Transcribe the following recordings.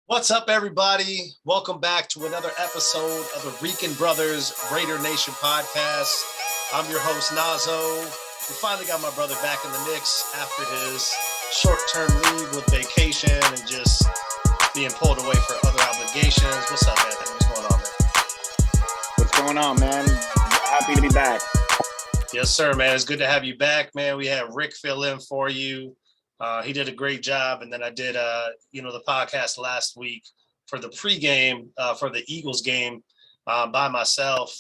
What's up, everybody? Welcome back to another episode of the Rican Brothers Raidernation podcast. I'm your host, Nazo. We finally got my brother back in the mix after his short-term leave with vacation and just being pulled away for other obligations. What's up, man? What's going on, man? What's going on, man? Happy to be back. Yes, sir, man. It's good to have you back, man. We had Rick fill in for you. He did a great job. And then I did, the podcast last week for the pregame for the Eagles game by myself.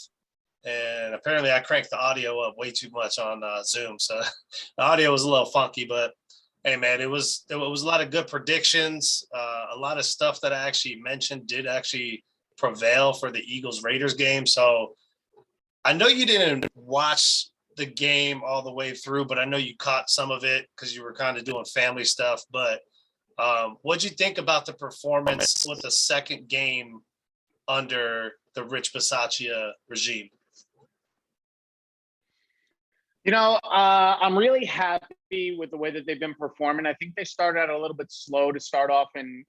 And apparently I cranked the audio up way too much on Zoom. So the audio was a little funky, but hey, man, it was a lot of good predictions. A lot of stuff that I actually mentioned did actually prevail for the Eagles Raiders game. So I know you didn't watch the game all the way through, but I know you caught some of it because you were kind of doing family stuff. But what'd you think about the performance with the second game under the Rich Bisaccia regime? I'm really happy with the way that they've been performing. I think they started out a little bit slow to start off, and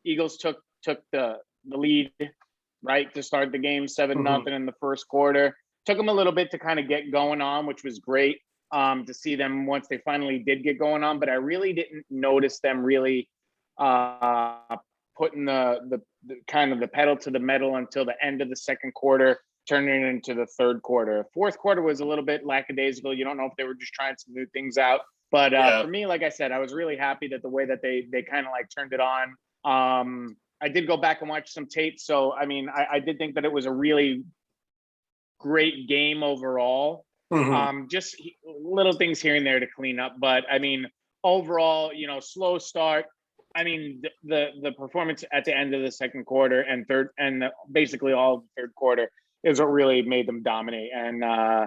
Eagles took the lead right to start the game 7-0 in the first quarter. Took them a little bit to kind of get going on, which was great to see them once they finally did get going on. But I really didn't notice them really putting the kind of the pedal to the metal until the end of the second quarter, turning it into the third quarter. Fourth quarter was a little bit lackadaisical. You don't know if they were just trying some new things out. But for me, like I said, I was really happy that the way that they kind of like turned it on. I did go back and watch some tape. So, I mean, I did think that it was a really great game overall. Just little things here and there to clean up. But, I mean, overall, slow start. I mean, the performance at the end of the second quarter and third and basically all of the third quarter is what really made them dominate. And, I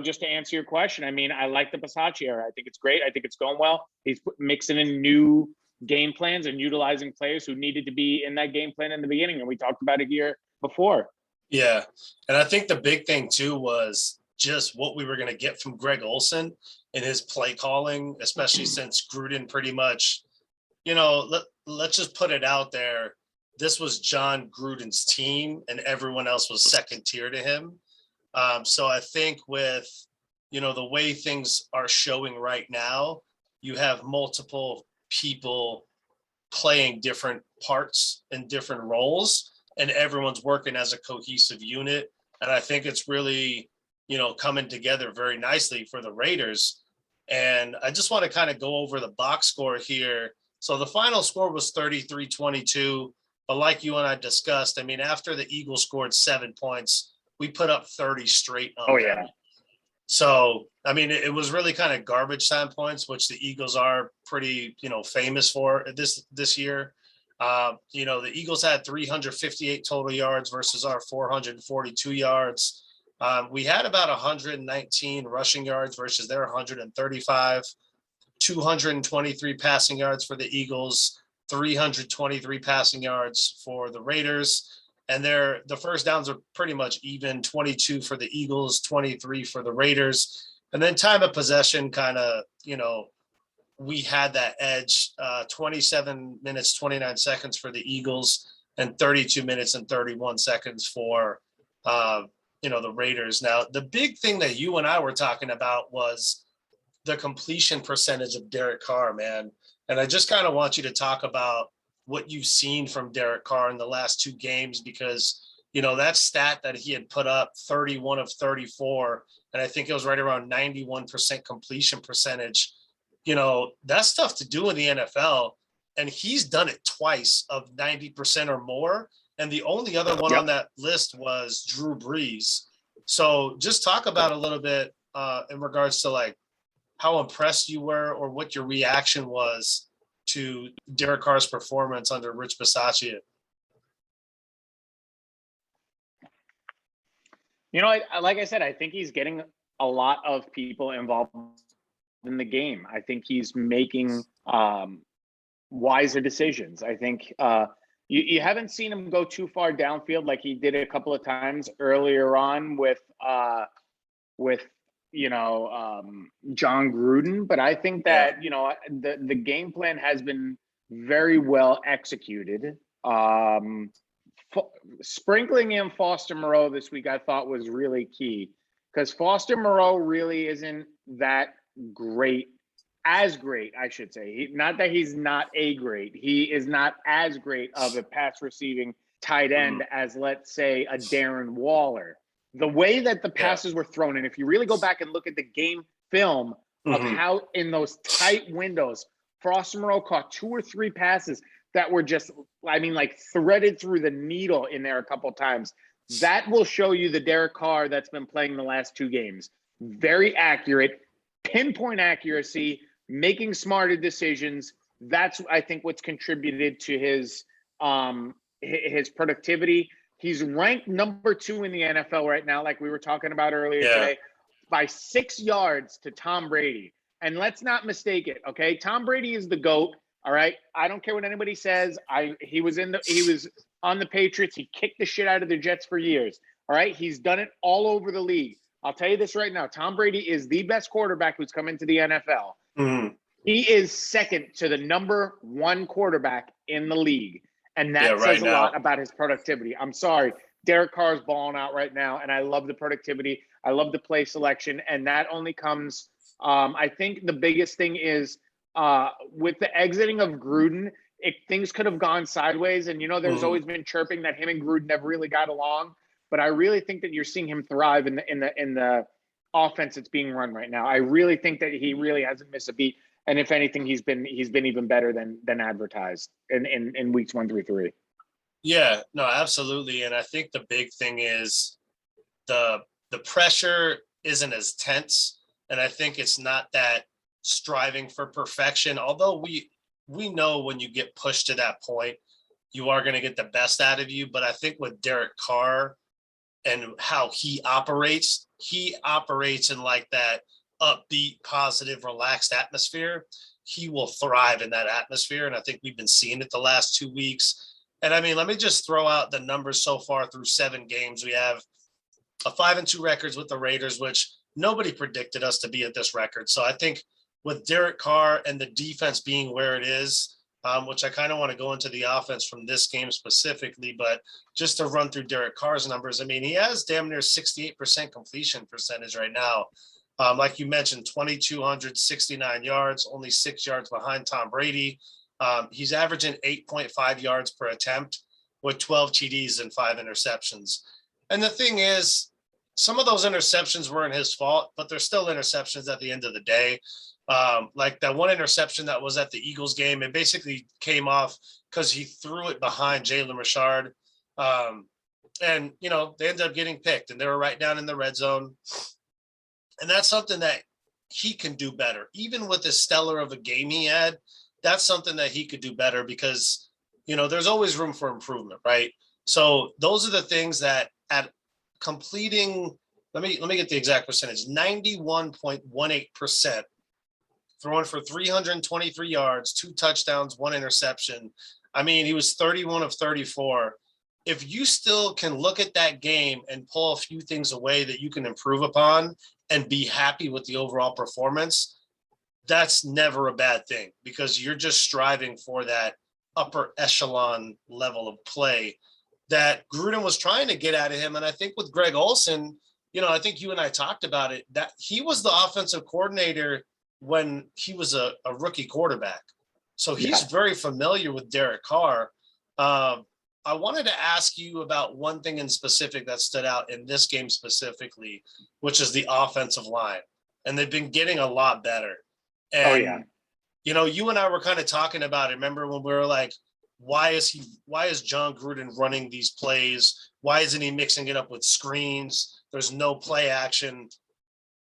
just to answer your question, I mean, I like the Bisaccia era. I think it's great. I think it's going well. He's mixing in new game plans and utilizing players who needed to be in that game plan in the beginning. And we talked about it here before. Yeah. And I think the big thing too was just what we were going to get from Greg Olsen in his play calling, especially since Gruden pretty much, let's just put it out there. This was John Gruden's team and everyone else was second tier to him. So I think with, the way things are showing right now, you have multiple people playing different parts and different roles, and everyone's working as a cohesive unit. And I think it's really, coming together very nicely for the Raiders. And I just want to kind of go over the box score here. So the final score was 33-22. But like you and I discussed, I mean, after the Eagles scored 7 points, we put up 30 straight on them. Yeah. So, I mean, it was really kind of garbage time points, which the Eagles are pretty, famous for this year. The Eagles had 358 total yards versus our 442 yards. We had about 119 rushing yards versus their 135, 223 passing yards for the Eagles, 323 passing yards for the Raiders. And the first downs are pretty much even, 22 for the Eagles, 23 for the Raiders. And then time of possession kind of, we had that edge, 27 minutes, 29 seconds for the Eagles and 32 minutes and 31 seconds for, the Raiders. Now, the big thing that you and I were talking about was the completion percentage of Derek Carr, man. And I just kind of want you to talk about what you've seen from Derek Carr in the last two games, because, that stat that he had put up 31 of 34, and I think it was right around 91% completion percentage. That's tough to do in the NFL. And he's done it twice of 90% or more. And the only other one on that list was Drew Brees. So just talk about a little bit in regards to like how impressed you were or what your reaction was to Derek Carr's performance under Rich Bisaccia. Like I said, I think he's getting a lot of people involved in the game. I think he's making wiser decisions. I think you haven't seen him go too far downfield like he did a couple of times earlier on with John Gruden, but I think that, the game plan has been very well executed. Sprinkling in Foster Moreau this week, I thought was really key, because Foster Moreau really isn't that great, I should say. Not that he's not a great, he is not as great of a pass receiving tight end as, let's say, a Darren Waller. The way that the passes were thrown, and if you really go back and look at the game film of how in those tight windows, Foster Moreau caught 2 or 3 passes that were just, threaded through the needle in there a couple times. That will show you the Derek Carr that's been playing the last 2 games. Very accurate, pinpoint accuracy, making smarter decisions. That's, I think, what's contributed to his productivity. He's ranked number 2 in the NFL right now, like we were talking about earlier today, by 6 yards to Tom Brady. And let's not mistake it, okay? Tom Brady is the GOAT, all right? I don't care what anybody says. He was on the Patriots. He kicked the shit out of the Jets for years, all right? He's done it all over the league. I'll tell you this right now. Tom Brady is the best quarterback who's come into the NFL. He is second to the number 1 quarterback in the league. And that says a lot about his productivity. I'm sorry. Derek Carr is balling out right now, and I love the productivity. I love the play selection, and that only comes I think the biggest thing is with the exiting of Gruden, things could have gone sideways. And, there's always been chirping that him and Gruden never really got along. But I really think that you're seeing him thrive in the offense that's being run right now. I really think that he really hasn't missed a beat. And if anything, he's been even better than advertised in weeks 1 through 3. Yeah, no, absolutely. And I think the big thing is the pressure isn't as tense. And I think it's not that striving for perfection, although we know when you get pushed to that point, you are going to get the best out of you. But I think with Derek Carr and how he operates in like that upbeat, positive, relaxed atmosphere. He will thrive in that atmosphere. And I think we've been seeing it the last 2 weeks. And let me just throw out the numbers so far through 7 games. We have a 5-2 records with the Raiders, which nobody predicted us to be at this record. So I think with Derek Carr and the defense being where it is, which I kind of want to go into the offense from this game specifically, but just to run through Derek Carr's numbers, he has damn near 68% completion percentage right now. Like you mentioned, 2,269 yards, only 6 yards behind Tom Brady. He's averaging 8.5 yards per attempt with 12 TDs and 5 interceptions. And the thing is, some of those interceptions weren't his fault, but they're still interceptions at the end of the day. Like that one interception that was at the Eagles game, it basically came off because he threw it behind Jalen Richard. And, they ended up getting picked, and they were right down in the red zone. And that's something that he can do better. Even with as stellar of a game he had, that's something that he could do better because, there's always room for improvement, right? So those are the things that at completing, let me get the exact percentage, 91.18%, throwing for 323 yards, 2 touchdowns, 1 interception. He was 31 of 34. If you still can look at that game and pull a few things away that you can improve upon and be happy with the overall performance, that's never a bad thing because you're just striving for that upper echelon level of play that Gruden was trying to get out of him. And I think with Greg Olsen, I think you and I talked about it, that he was the offensive coordinator when he was a rookie quarterback. So he's very familiar with Derek Carr. I wanted to ask you about one thing in specific that stood out in this game specifically, which is the offensive line. And they've been getting a lot better. And, you and I were kind of talking about it. Remember when we were like, why is John Gruden running these plays? Why isn't he mixing it up with screens? There's no play action.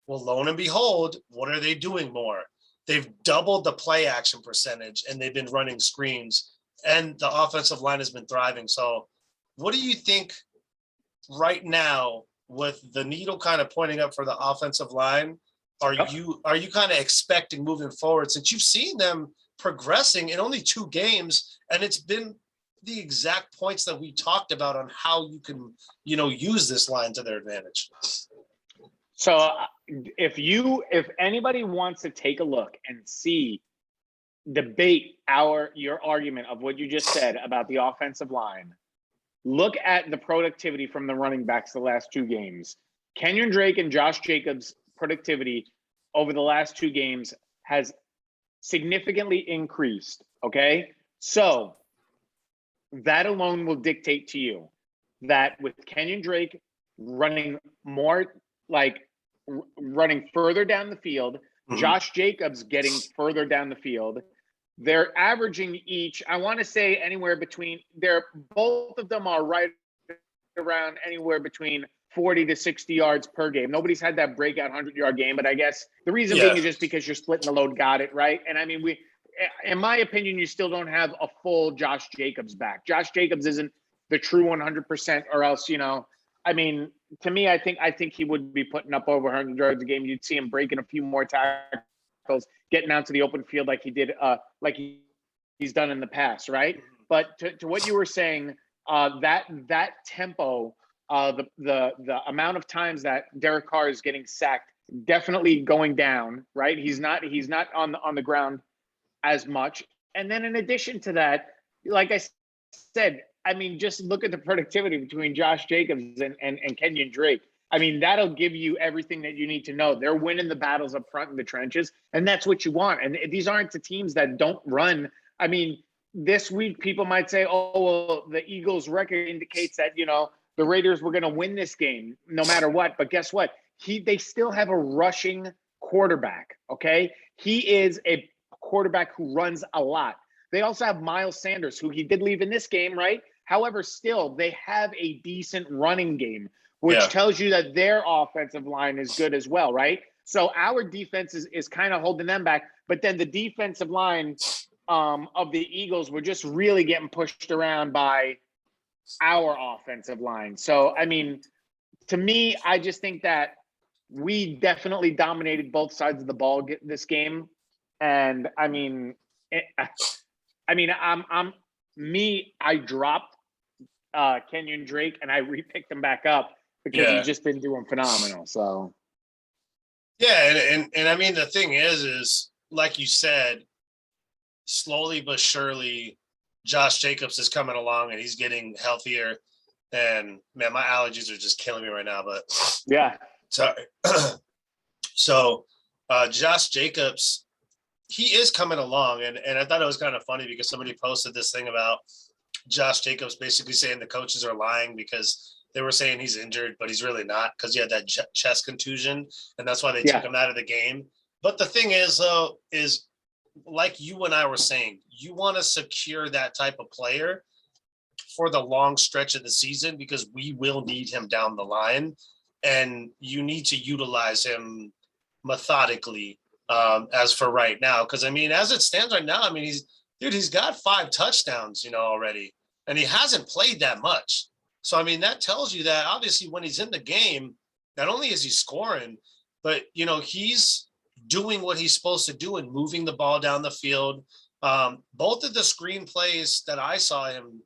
Well, lo and behold, what are they doing more? They've doubled the play action percentage and they've been running screens and the offensive line has been thriving. So what do you think right now with the needle kind of pointing up for the offensive line? Are you kind of expecting moving forward since you've seen them progressing in only 2 games and it's been the exact points that we talked about on how you can, use this line to their advantage? So, if anybody wants to take a look and debate your argument of what you just said about the offensive line, look at the productivity from the running backs the last 2 games. Kenyon Drake and Josh Jacobs' productivity over the last 2 games has significantly increased, okay? So that alone will dictate to you that with Kenyon Drake running running further down the field, Josh Jacobs getting further down the field, they're averaging each, I want to say anywhere between, both of them are right around anywhere between 40 to 60 yards per game. Nobody's had that breakout 100-yard game, but I guess the reason being is just because you're splitting the load. Got it, right? And I mean, in my opinion, you still don't have a full Josh Jacobs back. Josh Jacobs isn't the true 100%, or else, I mean, to me, I think he would be putting up over 100 yards a game. You'd see him breaking a few more tackles, getting out to the open field like he did, he's done in the past, right? But to what you were saying, that tempo, the amount of times that Derek Carr is getting sacked, definitely going down, right? He's not on the ground as much. And then in addition to that, like I said, I mean, just look at the productivity between Josh Jacobs and Kenyon Drake. I mean, that'll give you everything that you need to know. They're winning the battles up front in the trenches, and that's what you want. And these aren't the teams that don't run. I mean, this week people might say, oh, well, the Eagles' record indicates that, the Raiders were going to win this game no matter what. But guess what? They still have a rushing quarterback, okay? He is a quarterback who runs a lot. They also have Miles Sanders, who he did leave in this game, right? However, still, they have a decent running game, which tells you that their offensive line is good as well, right? So our defense is kind of holding them back. But then the defensive line of the Eagles were just really getting pushed around by our offensive line. So, I mean, to me, I just think that we definitely dominated both sides of the ball this game. And I mean, I dropped Kenyon Drake and I repicked him back up because he's just been doing phenomenal. So and I mean, the thing is like you said, slowly but surely Josh Jacobs is coming along and he's getting healthier. And man, my allergies are just killing me right now, but sorry. So Josh Jacobs, he is coming along, and I thought it was kind of funny because somebody posted this thing about Josh Jacobs basically saying the coaches are lying because they were saying he's injured, but he's really not because he had that chest contusion, and that's why they took him out of the game. But the thing is, though, is like you and I were saying, you want to secure that type of player for the long stretch of the season because we will need him down the line, and you need to utilize him methodically. As for right now, because I mean, as it stands right now, I mean, he's got 5 touchdowns, already, and he hasn't played that much. So I mean, that tells you that obviously when he's in the game, not only is he scoring, but he's doing what he's supposed to do and moving the ball down the field. Both of the screen plays that I saw him,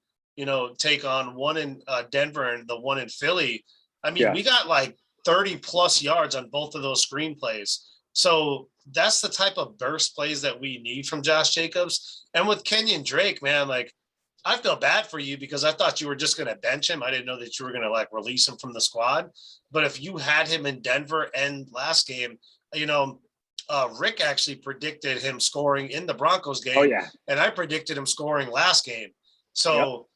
take on, one in Denver and the one in Philly. I mean, we got like 30 plus yards on both of those screen plays. So that's the type of burst plays that we need from Josh Jacobs. And with Kenyon Drake, man, like, I feel bad for you because I thought you were just going to bench him. I didn't know that you were going to release him from the squad. But if you had him in Denver and last game, Rick actually predicted him scoring in the Broncos game. Oh, yeah. And I predicted him scoring last game. So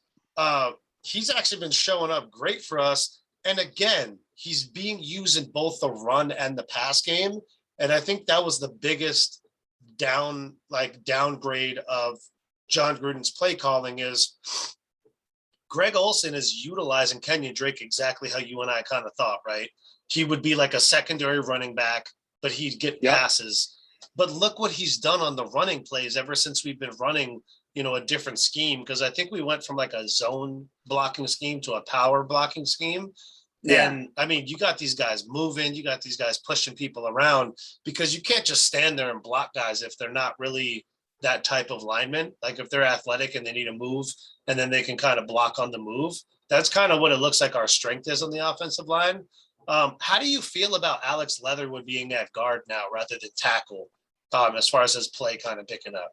he's actually been showing up great for us. And again, he's being used in both the run and the pass game. And I think that was the biggest downgrade of John Gruden's play calling is Greg Olsen is utilizing Kenyon Drake exactly how you and I kind of thought, right? He would be like a secondary running back, but he'd get passes. But look what he's done on the running plays ever since we've been running, a different scheme. Because I think we went from like a zone blocking scheme to a power blocking scheme. Yeah. And I mean, you got these guys moving, you got these guys pushing people around because you can't just stand there and block guys if they're not really that type of lineman. Like if they're athletic and they need to move and then they can kind of block on the move. That's kind of what it looks like our strength is on the offensive line. How do you feel about Alex Leatherwood being at guard now rather than tackle, as far as his play kind of picking up?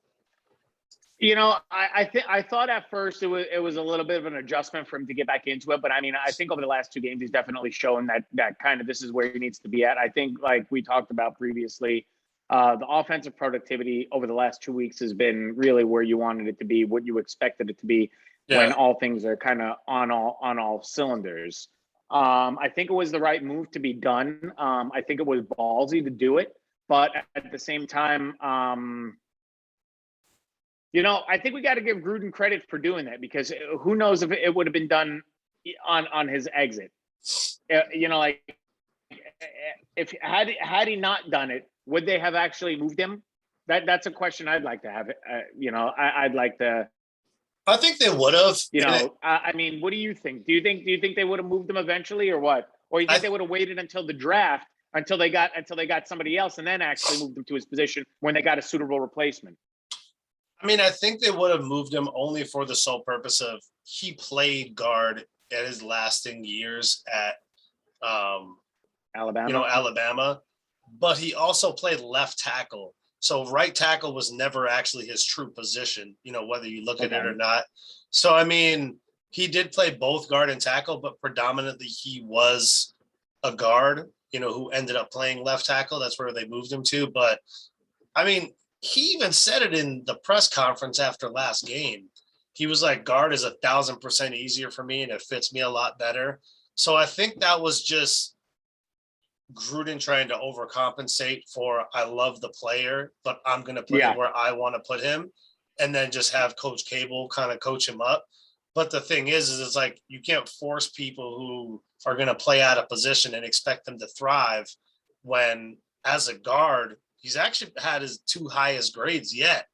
I thought at first it was a little bit of an adjustment for him to get back into it, but I mean, I think over the last 2 games he's definitely shown that kind of this is where he needs to be at. I think, like we talked about previously, the offensive productivity over the last 2 weeks has been really where you wanted it to be, what you expected it to be when all things are kind of on all cylinders. I think it was the right move to be done. I think it was ballsy to do it, but at the same time, I think we got to give Gruden credit for doing that, because who knows if it would have been done on his exit. Like if had he not done it, would they have actually moved him? That's a question I'd like to have. I'd like to. I think they would have. I mean, what do you think? Do you think they would have moved him eventually, or what? Or you think they would have waited until the draft, until they got somebody else, and then actually moved him to his position when they got a suitable replacement? I mean, I think they would have moved him only for the sole purpose of he played guard at his lasting years at Alabama, but he also played left tackle. So right tackle was never actually his true position, whether you look at it or not. So, I mean, he did play both guard and tackle, but predominantly he was a guard, who ended up playing left tackle. That's where they moved him to. But, I mean, he even said it in the press conference after last game. He was like, guard is 1,000% easier for me and it fits me a lot better. So I think that was just Gruden trying to overcompensate for, I love the player, but I'm going to put him where I want to put him, and then just have Coach Cable kind of coach him up. But the thing is it's like, you can't force people who are going to play out of position and expect them to thrive when, as a guard, he's actually had his 2 highest grades yet.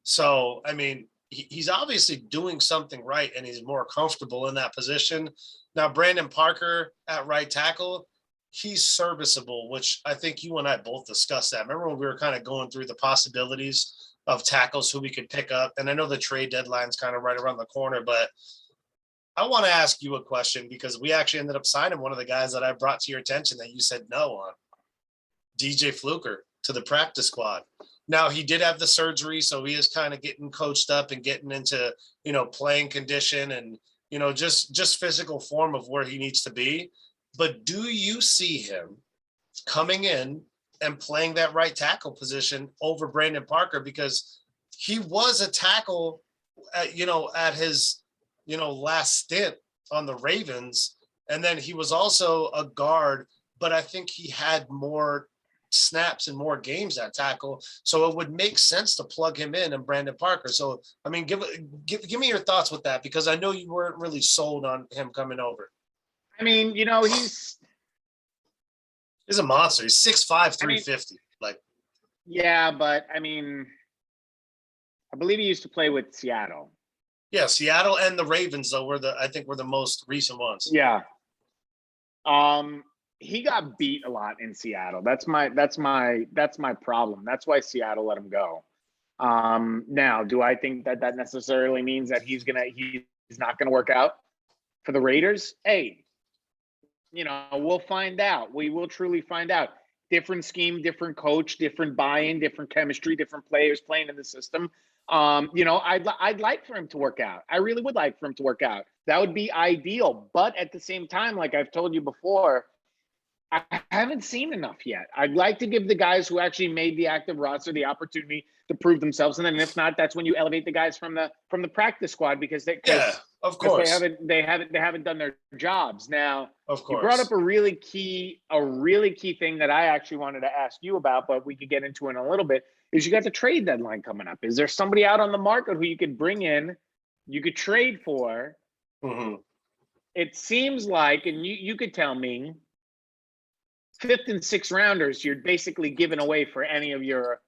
So, I mean, he's obviously doing something right, and he's more comfortable in that position. Now, Brandon Parker at right tackle, he's serviceable, which I think you and I both discussed that. Remember when we were kind of going through the possibilities of tackles who we could pick up? And I know the trade deadline's kind of right around the corner, but I want to ask you a question, because we actually ended up signing one of the guys that I brought to your attention that you said no on, DJ Fluker, to the practice squad. Now, he did have the surgery, so he is kind of getting coached up and getting into, playing condition and, just physical form of where he needs to be. But do you see him coming in and playing that right tackle position over Brandon Parker? Because he was a tackle, at his, last stint on the Ravens. And then he was also a guard, but I think he had more snaps and more games at tackle. So it would make sense to plug him in and Brandon Parker. So, I mean, give me your thoughts with that, because I know you weren't really sold on him coming over. I mean, he's a monster. He's 6'5", 350. Yeah, but I mean, I believe he used to play with Seattle. Yeah, Seattle and the Ravens, though, were the most recent ones. Yeah. He got beat a lot in Seattle. That's my problem. That's why Seattle let him go. Now, do I think that necessarily means that he's not gonna work out for the Raiders? Hey, we'll find out. We will truly find out. Different scheme, different coach, different buy-in, different chemistry, different players playing in the system. I'd like for him to work out. I really would like for him to work out. That would be ideal. But at the same time, like I've told you before, I haven't seen enough yet. I'd like to give the guys who actually made the active roster the opportunity to prove themselves, and then if not, that's when you elevate the guys from the practice squad, because of course they haven't done their jobs. Now, of course, you brought up a really key thing that I actually wanted to ask you about, but we could get into in a little bit. Is you got the trade deadline coming up? Is there somebody out on the market who you could bring in, you could trade for? Mm-hmm. It seems like, and you could tell me, 5th and 6th rounders, you're basically giving away for any of your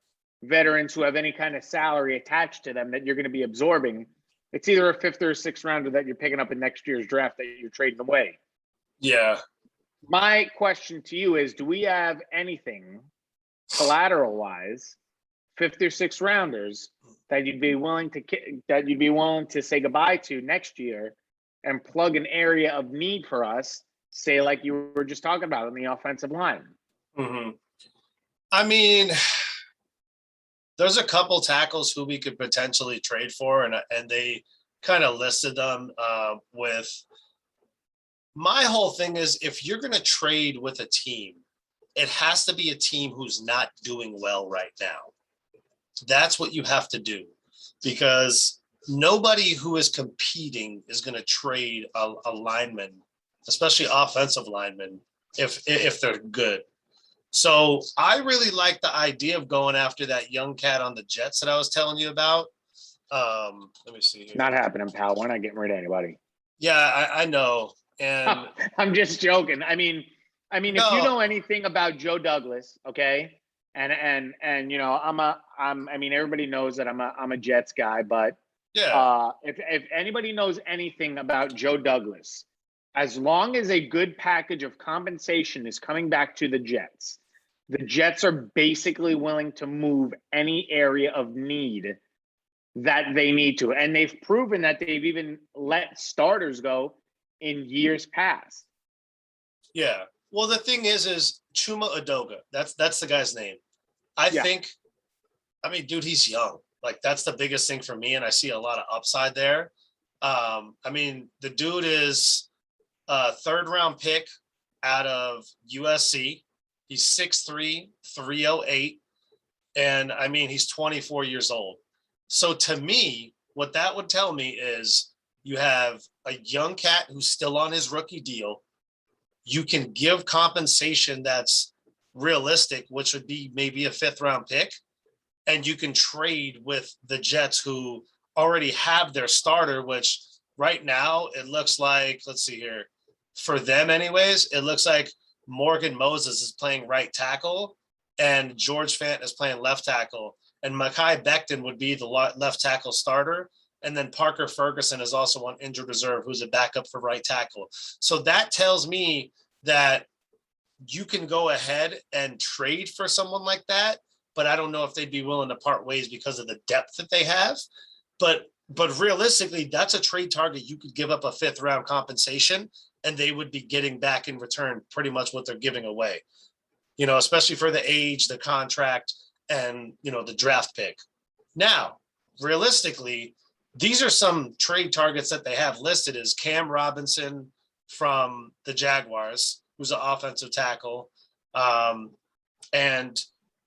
veterans who have any kind of salary attached to them that you're going to be absorbing. It's either a 5th or a 6th rounder that you're picking up in next year's draft that you're trading away. Yeah. My question to you is, do we have anything collateral-wise, 5th or 6th rounders, that you'd be willing to say goodbye to next year and plug an area of need for us say, like you were just talking about on the offensive line? Mm-hmm. I mean, there's a couple tackles who we could potentially trade for, and they kind of listed them with. My whole thing is, if you're going to trade with a team, it has to be a team who's not doing well right now. That's what you have to do, because nobody who is competing is going to trade a lineman, especially offensive linemen, if they're good. So I really like the idea of going after that young cat on the Jets that I was telling you about. Let me see here. Not happening, pal. We're not getting rid of anybody. Yeah, I know. And I'm just joking. I mean, if you know anything about Joe Douglas, okay, and everybody knows that I'm a Jets guy, but yeah, if anybody knows anything about Joe Douglas, as long as a good package of compensation is coming back to the Jets are basically willing to move any area of need that they need to. And they've proven that they've even let starters go in years past. Yeah. Well, the thing is Chuma Edoga. That's the guy's name. I think, dude, he's young. Like, that's the biggest thing for me, and I see a lot of upside there. The dude is a third-round pick out of USC. He's 6'3", 308, and he's 24 years old. So to me, what that would tell me is you have a young cat who's still on his rookie deal. You can give compensation that's realistic, which would be maybe a 5th-round pick, and you can trade with the Jets, who already have their starter, which right now it looks like, let's see here, for them anyways, it looks like Morgan Moses is playing right tackle and George Fant is playing left tackle, and Mekhi Becton would be the left tackle starter. And then Parker Ferguson is also on injured reserve, who's a backup for right tackle. So that tells me that you can go ahead and trade for someone like that, but I don't know if they'd be willing to part ways because of the depth that they have. But realistically, that's a trade target. You could give up a 5th-round compensation, and they would be getting back in return pretty much what they're giving away, especially for the age, the contract, and, the draft pick. Now, realistically, these are some trade targets that they have listed as Cam Robinson from the Jaguars, who's an offensive tackle, and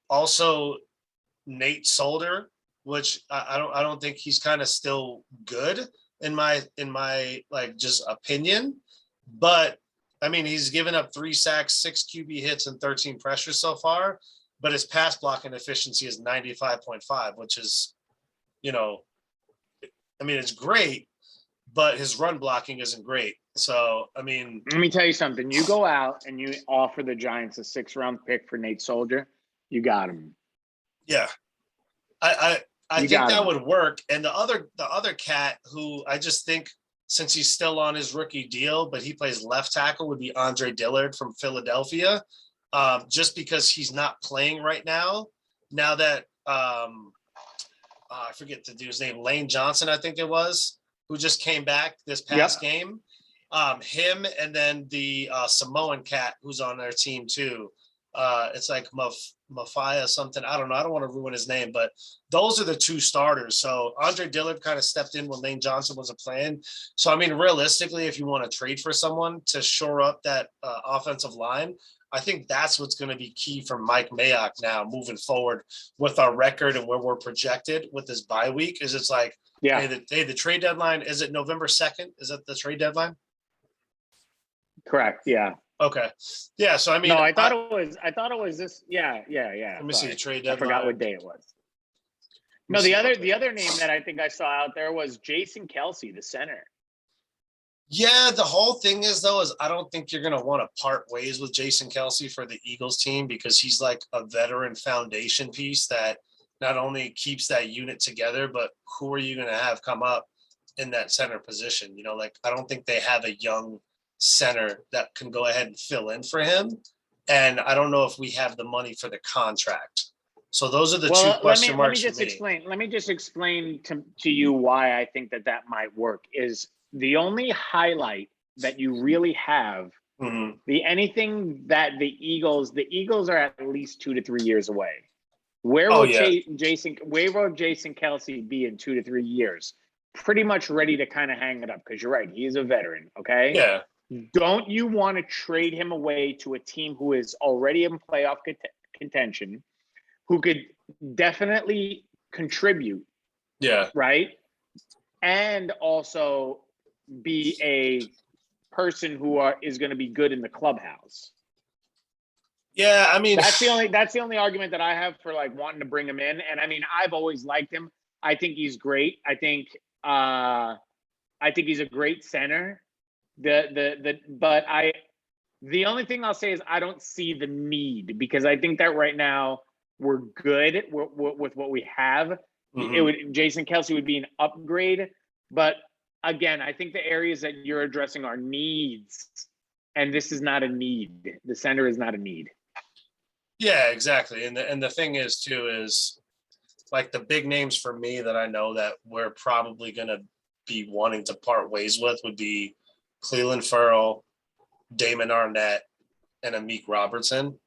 also Nate Solder, which I don't think he's kind of still good in my like just opinion, but he's given up 3 sacks, 6 QB hits, and 13 pressures so far, but his pass blocking efficiency is 95.5, which is, it's great, but his run blocking isn't great. So, let me tell you something. You go out and you offer the Giants a 6th-round pick for Nate Solder, you got him. Yeah. I think that would work. And the other cat who I just think, since he's still on his rookie deal, but he plays left tackle, would be Andre Dillard from Philadelphia. Just because he's not playing right now. Now that I forget the dude's name, Lane Johnson, I think it was, who just came back this past game. Him, and then the Samoan cat who's on their team too. It's like Mafia something. I don't know. I don't want to ruin his name, but those are the 2 starters. So Andre Dillard kind of stepped in when Lane Johnson wasn't playing. So, realistically, if you want to trade for someone to shore up that offensive line, I think that's what's going to be key for Mike Mayock now moving forward with our record and where we're projected with this bye week. Is it's like, hey, the trade deadline, is it November 2nd? Is that the trade deadline? Correct. Yeah. Okay. Yeah. So, no, I thought it was this. Yeah. Let me see the trade deadline. I forgot what day it was. No, the other name that I think I saw out there was Jason Kelsey, the center. Yeah, the whole thing is I don't think you're going to want to part ways with Jason Kelsey for the Eagles team, because he's like a veteran foundation piece that not only keeps that unit together, but who are you going to have come up in that center position? I don't think they have a young center that can go ahead and fill in for him. And I don't know if we have the money for the contract. So those are the 2 question marks. Let me just explain to you why I think that might work. Is the only highlight that you really have Anything that the Eagles are at least 2 to 3 years away. Where Oh, will yeah. Jason Kelsey be in 2 to 3 years? Pretty much ready to kind of hang it up, because you're right, he is a veteran. Okay. Yeah. Don't you want to trade him away to a team who is already in playoff contention, who could definitely contribute? Yeah. Right. And also be a person who is going to be good in the clubhouse. Yeah, I mean, that's the only argument that I have for like wanting to bring him in. And I mean, I've always liked him. I think he's great. I think he's a great center. The only thing I'll say is I don't see the need, because I think that right now we're good with what we have. Jason Kelsey would be an upgrade, but again, I think the areas that you're addressing are needs, and this is not a need. The center is not a need. Yeah, exactly. And the thing is too, is like the big names for me that I know that we're probably going to be wanting to part ways with would be Cleveland Ferrell, Damon Arnett, and Amik Robertson.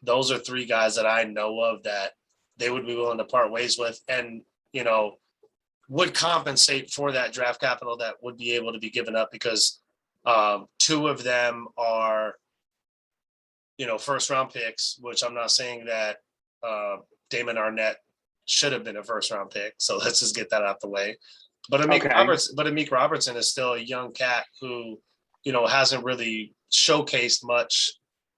Those are 3 guys that I know of that they would be willing to part ways with, and, you know, would compensate for that draft capital that would be able to be given up, because 2 of them are, you know, first round picks, which I'm not saying that Damon Arnett should have been a first round pick. So let's just get that out the way. But Amik Robertson is still a young cat who, you know, hasn't really showcased much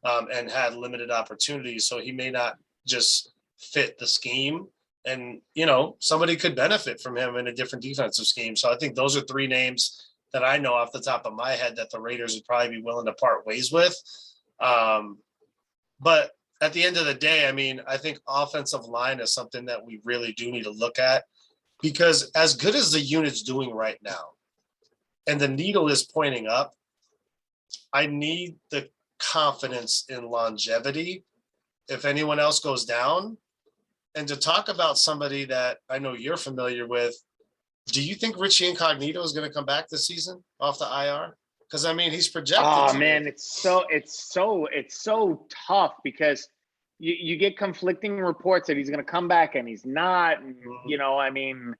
and had limited opportunities. So he may not just fit the scheme. And, you know, somebody could benefit from him in a different defensive scheme. So I think those are 3 names that I know off the top of my head that the Raiders would probably be willing to part ways with. But at the end of the day, I mean, I think offensive line is something that we really do need to look at, because as good as the unit's doing right now, and the needle is pointing up, I need the confidence in longevity if anyone else goes down. And to talk about somebody that I know you're familiar with, do you think Richie Incognito is going to come back this season off the IR? Because I mean, he's projected. Oh man, it's so tough, because you get conflicting reports that he's going to come back and he's not. And, you know, I mean,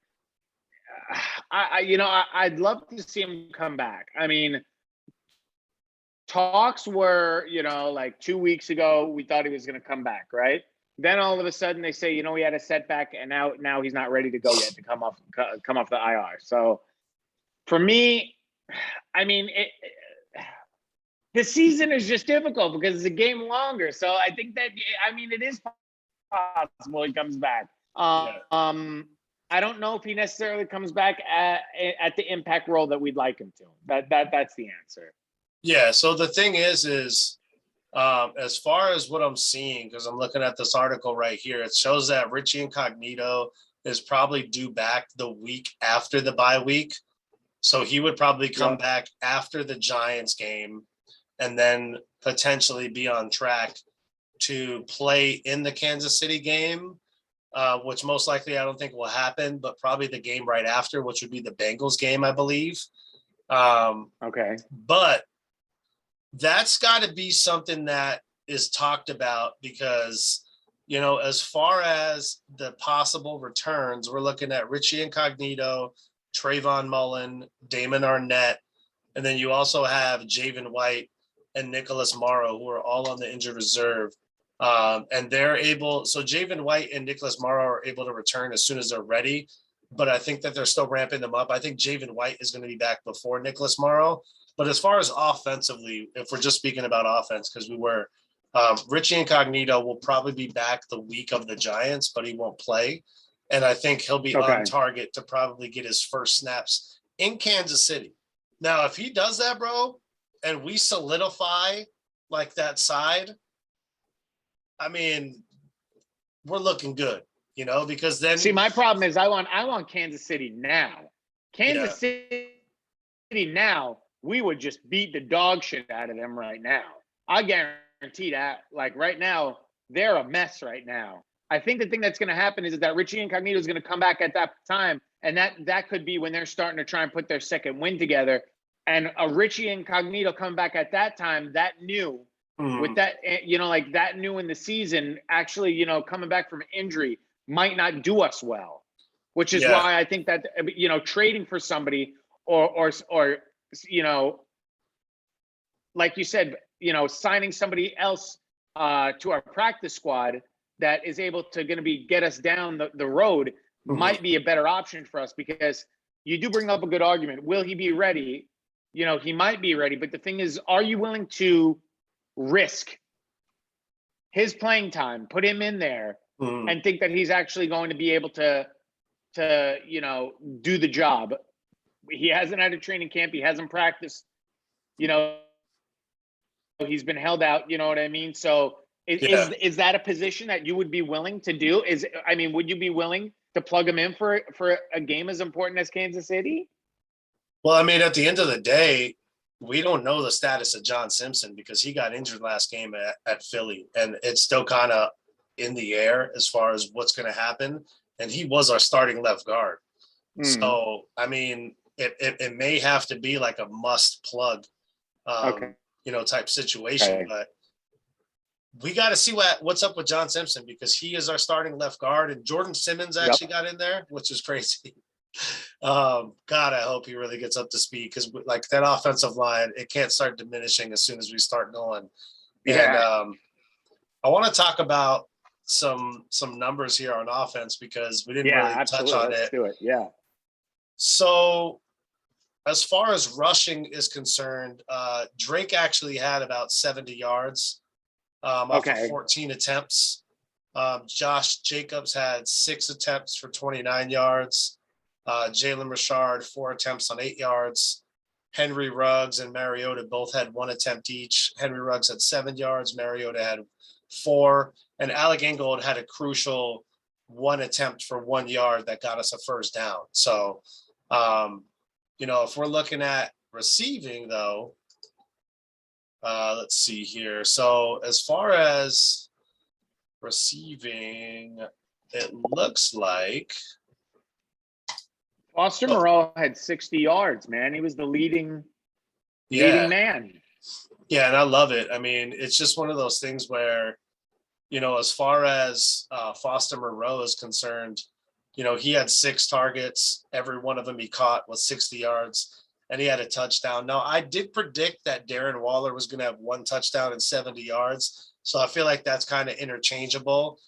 I'd love to see him come back. I mean, talks were, you know, like 2 weeks ago, we thought he was going to come back, right? Then all of a sudden they say, you know, he had a setback, and now he's not ready to go yet to come off the IR. So for me, I mean, the season is just difficult because it's a game longer. So I think that, I mean, it is possible he comes back. I don't know if he necessarily comes back at the impact role that we'd like him to. That's the answer. Yeah. So the thing is as far as what I'm seeing, because I'm looking at this article right here, it shows that Richie Incognito is probably due back the week after the bye week. So he would probably come back after the Giants game, and then potentially be on track to play in the Kansas City game, which most likely I don't think will happen, but probably the game right after, which would be the Bengals game, I believe. Okay. But that's got to be something that is talked about, because, you know, as far as the possible returns, we're looking at Richie Incognito, Trayvon Mullen, Damon Arnett, and then you also have Javen White and Nicholas Morrow, who are all on the injured reserve. And they're able, so Javen White and Nicholas Morrow are able to return as soon as they're ready, but I think that they're still ramping them up. I think Javen White is going to be back before Nicholas Morrow. But as far as offensively, if we're just speaking about offense, because we were, Richie Incognito will probably be back the week of the Giants, but he won't play. And I think he'll be on target to probably get his first snaps in Kansas City. Now, if he does that, bro, and we solidify like that side, I mean, we're looking good, you know, because then. See, my problem is I want Kansas City now. Kansas City now, we would just beat the dog shit out of them right now. I guarantee that. Like right now, they're a mess right now. I think the thing that's going to happen is that Richie Incognito is going to come back at that time, and that could be when they're starting to try and put their second win together. And a Richie Incognito coming back at that time, that new with that, like that new in the season, actually, coming back from injury might not do us well, which is why I think that, trading for somebody or, like you said, signing somebody else to our practice squad that is able to get us down the road might be a better option for us, because you do bring up a good argument. Will he be ready? He might be ready, but the thing is, are you willing to risk his playing time, put him in there, and think that he's actually going to be able to do the job? He hasn't had a training camp. He hasn't practiced. He's been held out. You know what I mean? So is that a position that you would be willing to do? Would you be willing to plug him in for a game as important as Kansas City? Well, I mean, at the end of the day, we don't know the status of John Simpson because he got injured last game at Philly, and it's still kind of in the air as far as what's going to happen. And he was our starting left guard. So, I mean, it may have to be like a must plug, type situation, but we got to see what's up with John Simpson, because he is our starting left guard, and Jordan Simmons actually got in there, which is crazy. God, I hope he really gets up to speed, because like that offensive line, it can't start diminishing as soon as we start going. And I want to talk about some numbers here on offense, because we didn't really touch on Let's do it. Yeah. So as far as rushing is concerned, Drake actually had about 70 yards off of 14 attempts. Josh Jacobs had 6 attempts for 29 yards. Jalen Richard, 4 attempts on 8 yards. Henry Ruggs and Mariota both had 1 attempt each. Henry Ruggs had 7 yards. Mariota had 4. And Alec Ingold had a crucial 1 attempt for 1 yard that got us a first down. So, if we're looking at receiving, though, let's see here. So as far as receiving, it looks like Foster Moreau had 60 yards, man. He was the leading man. Yeah, and I love it. I mean, it's just one of those things where, as far as Foster Moreau is concerned, he had 6 targets. Every one of them he caught was 60 yards, and he had a touchdown. Now, I did predict that Darren Waller was going to have 1 touchdown and 70 yards, so I feel like that's kind of interchangeable.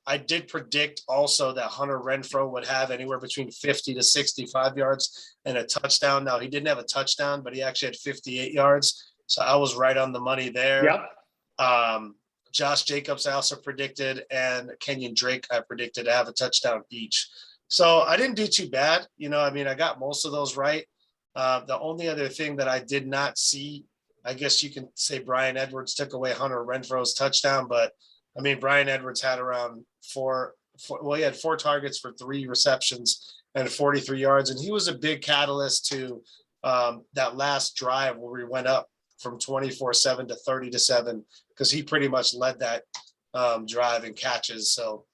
I did predict also that Hunter Renfrow would have anywhere between 50 to 65 yards and a touchdown. Now, he didn't have a touchdown, but he actually had 58 yards. So I was right on the money there. Yep. Josh Jacobs I also predicted, and Kenyon Drake I predicted to have a touchdown each. So I didn't do too bad. I got most of those right. The only other thing that I did not see, I guess you can say Bryan Edwards took away Hunter Renfrow's touchdown, but Bryan Edwards had around he had 4 targets for 3 receptions and 43 yards. And he was a big catalyst to that last drive where we went up from 24-7 to 30-7, because he pretty much led that drive in catches. So,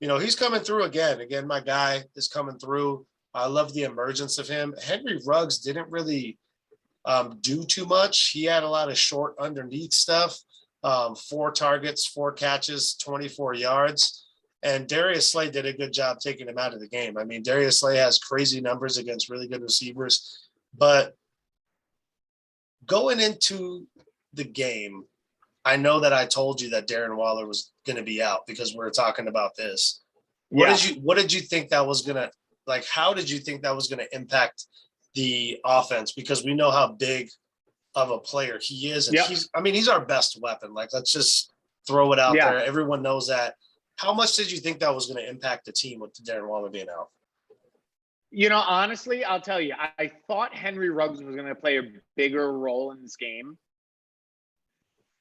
he's coming through again. Again, my guy is coming through. I love the emergence of him. Henry Ruggs didn't really do too much. He had a lot of short underneath stuff. 4 targets, 4 catches, 24 yards. And Darius Slay did a good job taking him out of the game. Darius Slay has crazy numbers against really good receivers. But going into the game, I know that I told you that Darren Waller was going to be out because we were talking about this. What did you think that was going to – how did you think that was going to impact the offense? Because we know how big of a player he is. And he's our best weapon. Let's just throw it out there. Everyone knows that. How much did you think that was going to impact the team with Darren Waller being out? Honestly, I'll tell you, I thought Henry Ruggs was going to play a bigger role in this game.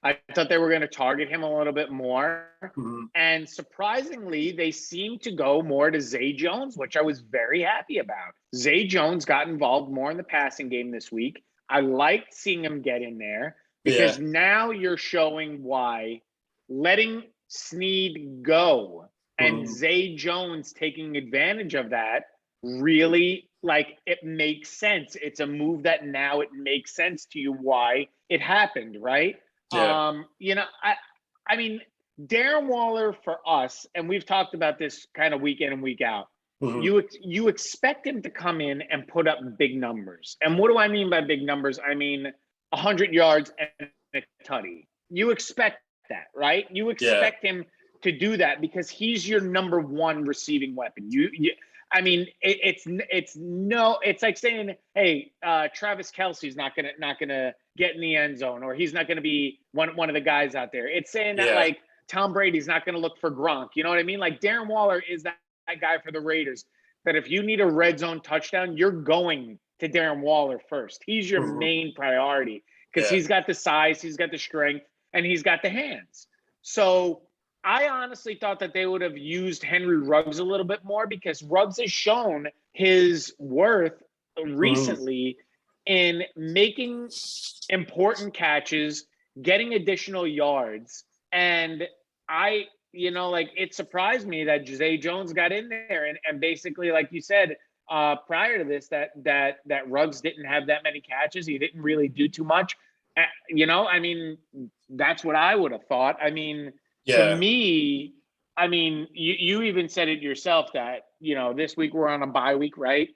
I thought they were going to target him a little bit more. Mm-hmm. And surprisingly, they seemed to go more to Zay Jones, which I was very happy about. Zay Jones got involved more in the passing game this week. I liked seeing him get in there, because now you're showing why letting Snead go and Zay Jones taking advantage of that really, like, it makes sense. It's a move that now it makes sense to you why it happened, right? Yeah. You know, I mean, Darren Waller for us, and we've talked about this kind of week in and week out. Mhm. You expect him to come in and put up big numbers. And what do I mean by big numbers? I mean 100 yards and a tutty. You expect that, right? You expect him to do that because he's your number one receiving weapon. I mean, it's like saying, hey, Travis Kelsey's not gonna get in the end zone, or he's not gonna be one of the guys out there. It's saying that like Tom Brady's not gonna look for Gronk. You know what I mean? Like Darren Waller is that guy for the Raiders. That if you need a red zone touchdown, you're going to Darren Waller first. He's your main priority because he's got the size, he's got the strength, and he's got the hands. So I honestly thought that they would have used Henry Ruggs a little bit more because Ruggs has shown his worth recently in making important catches, getting additional yards. And it surprised me that Zay Jones got in there and basically, like you said, prior to this, that Ruggs didn't have that many catches. He didn't really do too much. I mean, that's what I would have thought. I mean, to me, I mean, you even said it yourself that, this week we're on a bye week, right?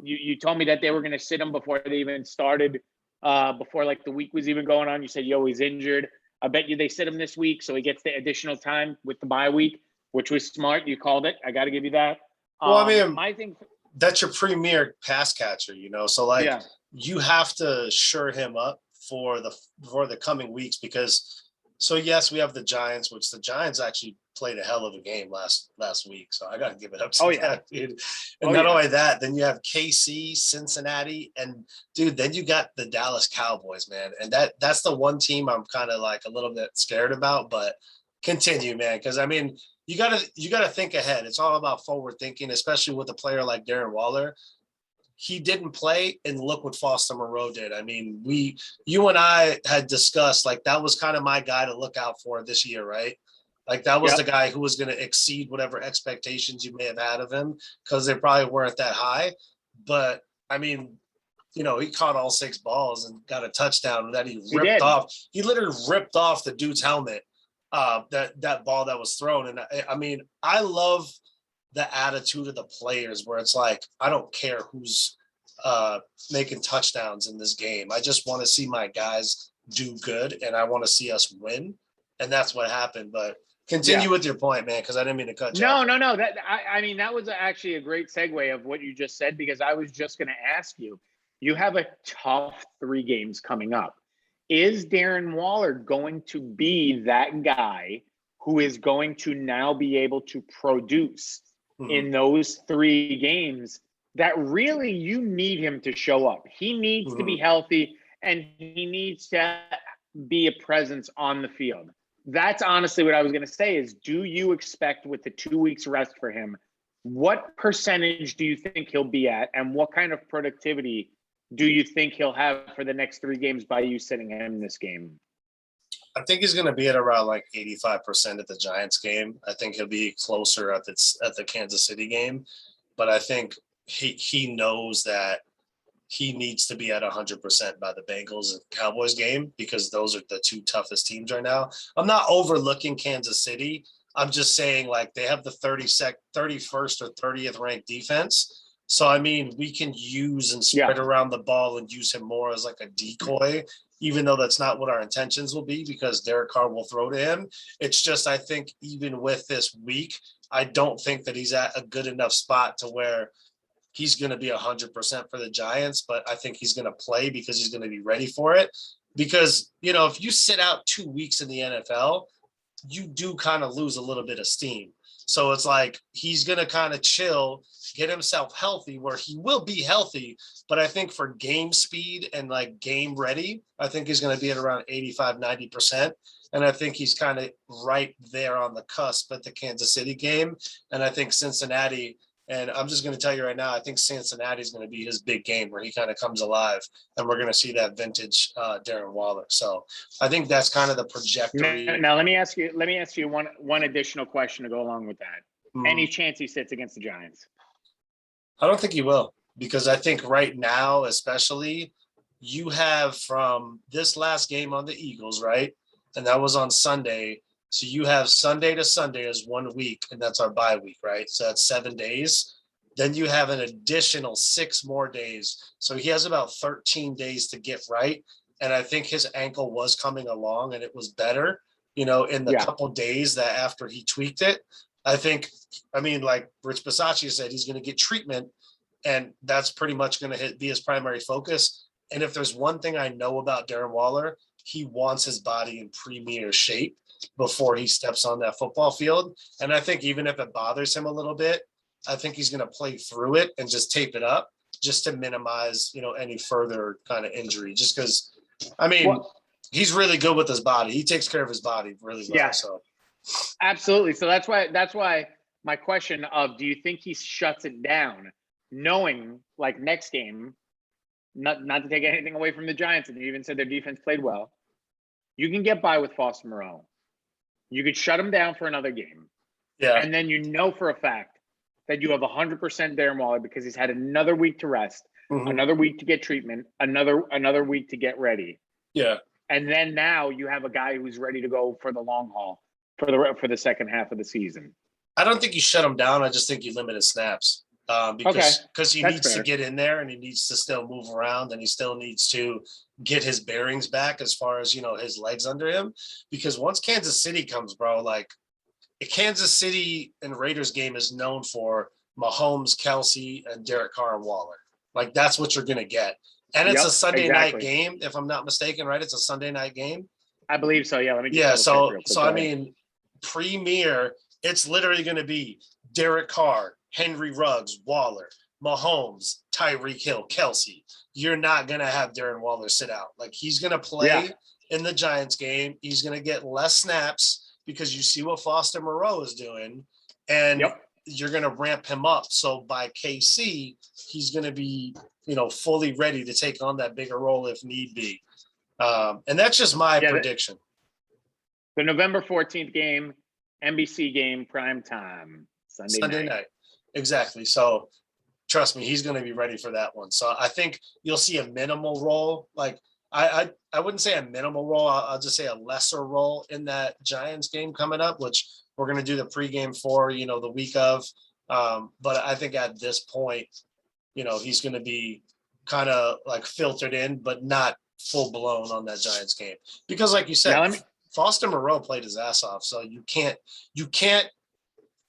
You told me that they were going to sit him before they even started, before like the week was even going on. You said, he's injured. I bet you they sit him this week so he gets the additional time with the bye week, which was smart. You called it. I got to give you that. Well, I mean, my thing, that's your premier pass catcher, so like you have to shore him up for the coming weeks because yes, we have the Giants, which the Giants actually played a hell of a game last week. So I got to give it up to that, dude. And not only that, then you have KC, Cincinnati, and dude, then you got the Dallas Cowboys, man. And that's the one team I'm kind of like a little bit scared about, but continue, man. Cause I mean, you gotta think ahead. It's all about forward thinking, especially with a player like Darren Waller. He didn't play, and look what Foster Moreau did. I mean, you and I had discussed, like, that was kind of my guy to look out for this year, right? Like, that was the guy who was going to exceed whatever expectations you may have had of him because they probably weren't that high. But, I mean, he caught all 6 balls and got a touchdown that he ripped off. He literally ripped off the dude's helmet, that ball that was thrown. And, I mean, I love – the attitude of the players where it's like, I don't care who's making touchdowns in this game. I just want to see my guys do good and I want to see us win. And that's what happened. But continue with your point, man, because I didn't mean to cut you off. No. I mean, that was actually a great segue of what you just said, because I was just going to ask you, you have a tough 3 games coming up. Is Darren Waller going to be that guy who is going to now be able to produce in those 3 games that really you need him to show up? He needs to be healthy and he needs to be a presence on the field. That's honestly what I was going to say is, do you expect with the 2 weeks rest for him, what percentage do you think he'll be at, and what kind of productivity do you think he'll have for the next 3 games by you sitting him in this game? I think he's going to be at around like 85% at the Giants game. I think he'll be closer at the Kansas City game, but I think he knows that he needs to be at 100% by the Bengals and Cowboys game because those are the 2 toughest teams right now. I'm not overlooking Kansas City. I'm just saying, like, they have the 31st or 30th ranked defense. So, I mean, we can use and spread around the ball and use him more as like a decoy, even though that's not what our intentions will be because Derek Carr will throw to him. It's just, I think even with this week, I don't think that he's at a good enough spot to where he's going to be 100% for the Giants, but I think he's going to play because he's going to be ready for it. Because, if you sit out 2 weeks in the NFL, you do kind of lose a little bit of steam. So it's like he's going to kind of chill, get himself healthy where he will be healthy. But I think for game speed and like game ready, I think he's going to be at around 85-90%. And I think he's kind of right there on the cusp at the Kansas City game. And I think Cincinnati, and I'm just going to tell you right now, I think Cincinnati is going to be his big game where he kind of comes alive and we're going to see that vintage Darren Waller. So I think that's kind of the trajectory. Now let me ask you one additional question to go along with that. Any chance he sits against the Giants? I don't think he will, because I think right now, especially, you have from this last game on the Eagles, right? And that was on Sunday. So you have Sunday to Sunday as 1 week, and that's our bye week, right? So that's 7 days. Then you have an additional 6 more days. So he has about 13 days to get right. And I think his ankle was coming along and it was better, in the couple days that after he tweaked it. Like Rich Bisaccia said, he's going to get treatment, and that's pretty much going to be his primary focus. And if there's one thing I know about Darren Waller, he wants his body in premier shape before he steps on that football field. And I think even if it bothers him a little bit, I think he's going to play through it and just tape it up just to minimize, any further kind of injury. Just because, he's really good with his body. He takes care of his body really well. Yeah, so absolutely. So that's why my question of, do you think he shuts it down, knowing like next game, not to take anything away from the Giants, and you even said their defense played well, you can get by with Foster Moreau. You could shut him down for another game. Yeah. And then for a fact that you have 100% Darren Waller because he's had another week to rest, another week to get treatment, another week to get ready. Yeah. And then now you have a guy who's ready to go for the long haul for the second half of the season. I don't think you shut him down. I just think you limit his snaps. Because he needs to get in there, and he needs to still move around, and he still needs to get his bearings back as far as, his legs under him. Because once Kansas City comes, bro, like a Kansas City and Raiders game is known for Mahomes, Kelsey, and Derek Carr and Waller. Like that's what you're going to get. And it's a Sunday night game, if I'm not mistaken, right? It's a Sunday night game. I believe so. Yeah. Premier, it's literally going to be Derek Carr, Henry Ruggs, Waller, Mahomes, Tyreek Hill, Kelsey. You're not going to have Darren Waller sit out. Like he's going to play in the Giants game. He's going to get less snaps because you see what Foster Moreau is doing, and you're going to ramp him up. So by KC, he's going to be, fully ready to take on that bigger role if need be. And that's just my prediction. The November 14th game, NBC game, prime time, Sunday night. Exactly. So trust me, he's going to be ready for that one. So I think you'll see a minimal role. Like I wouldn't say a minimal role. I'll just say a lesser role in that Giants game coming up, which we're going to do the pregame for, the week of. But I think at this point, he's going to be kind of like filtered in, but not full blown on that Giants game. Because like you said, Foster Moreau played his ass off. So you can't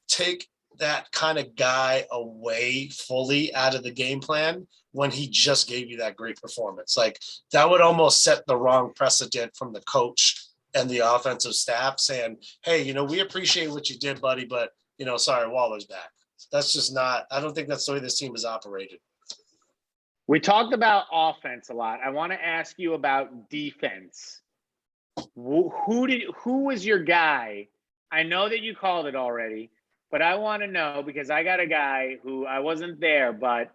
take that kind of guy away fully out of the game plan when he just gave you that great performance. Like that would almost set the wrong precedent from the coach and the offensive staff saying, hey, we appreciate what you did, buddy, but sorry, Waller's back. That's just not, I don't think that's the way this team is operated. We talked about offense a lot. I want to ask you about defense. Who was your guy? I know that you called it already, but I want to know because I got a guy who I wasn't there, but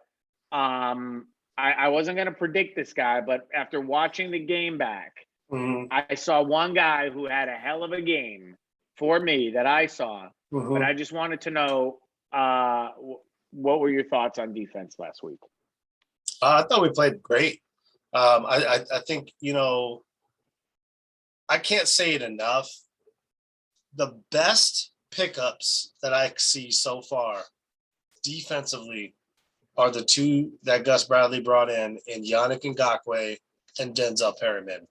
I wasn't going to predict this guy, but after watching the game back, I saw one guy who had a hell of a game for me that I saw, but I just wanted to know what were your thoughts on defense last week? I thought we played great. I think, I can't say it enough. The best pickups that I see so far defensively are the two that Gus Bradley brought in Yannick Ngakoue and Denzel Perryman.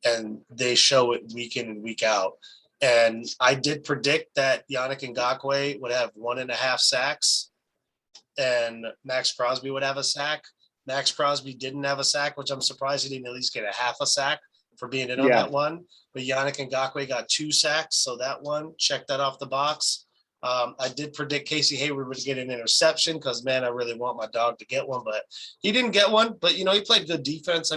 And they show it week in and week out. And I did predict that Yannick Ngakoue would have 1.5 sacks and Max Crosby would have a sack. Max Crosby didn't have a sack, which I'm surprised he didn't at least get a half a sack for being in on that one. But Yannick Ngakoue got 2 sacks, so that one, check that off the box. I did predict Casey Hayward would get an interception because, man, I really want my dog to get one, but he didn't get one. But, he played good defense.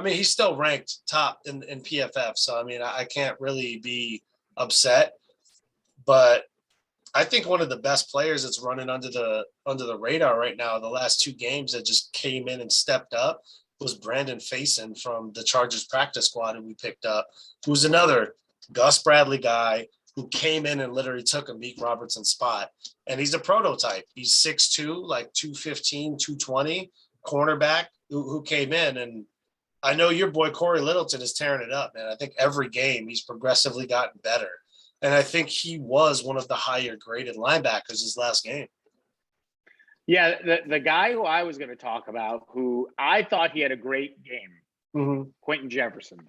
He's still ranked top in PFF. So, I can't really be upset. But I think one of the best players that's running under the radar right now, the last 2 games that just came in and stepped up was Brandon Faison from the Chargers practice squad who we picked up, who's another Gus Bradley guy, who came in and literally took a Meek Robertson spot. And he's a prototype. He's 6'2", like 215, 220 cornerback who came in. And I know your boy Corey Littleton is tearing it up, man. I think every game he's progressively gotten better. And I think he was one of the higher graded linebackers his last game. Yeah, the guy who I was going to talk about, who I thought he had a great game, Quentin Jefferson.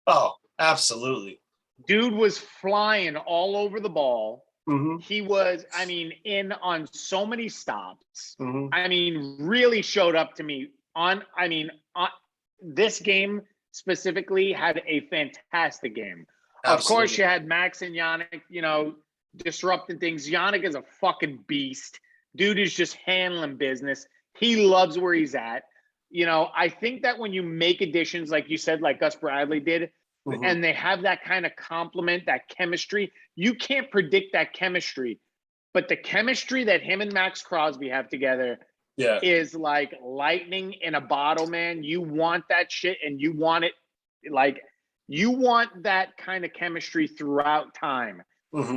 Oh, absolutely. Dude was flying all over the ball. He was, I mean, in on so many stops. I mean, really showed up to me on this game specifically had a fantastic game. Absolutely. Of course, you had Max and Yannick, you know, disrupting things. Yannick is a fucking beast. Dude is just handling business. He loves where he's at. You know, I think that when you make additions, like you said, like Gus Bradley did, and they have that kind of complement, that chemistry, you can't predict that chemistry. But the chemistry that him and Max Crosby have together is like lightning in a bottle, man. You want that shit, and you want it like you want that kind of chemistry throughout time.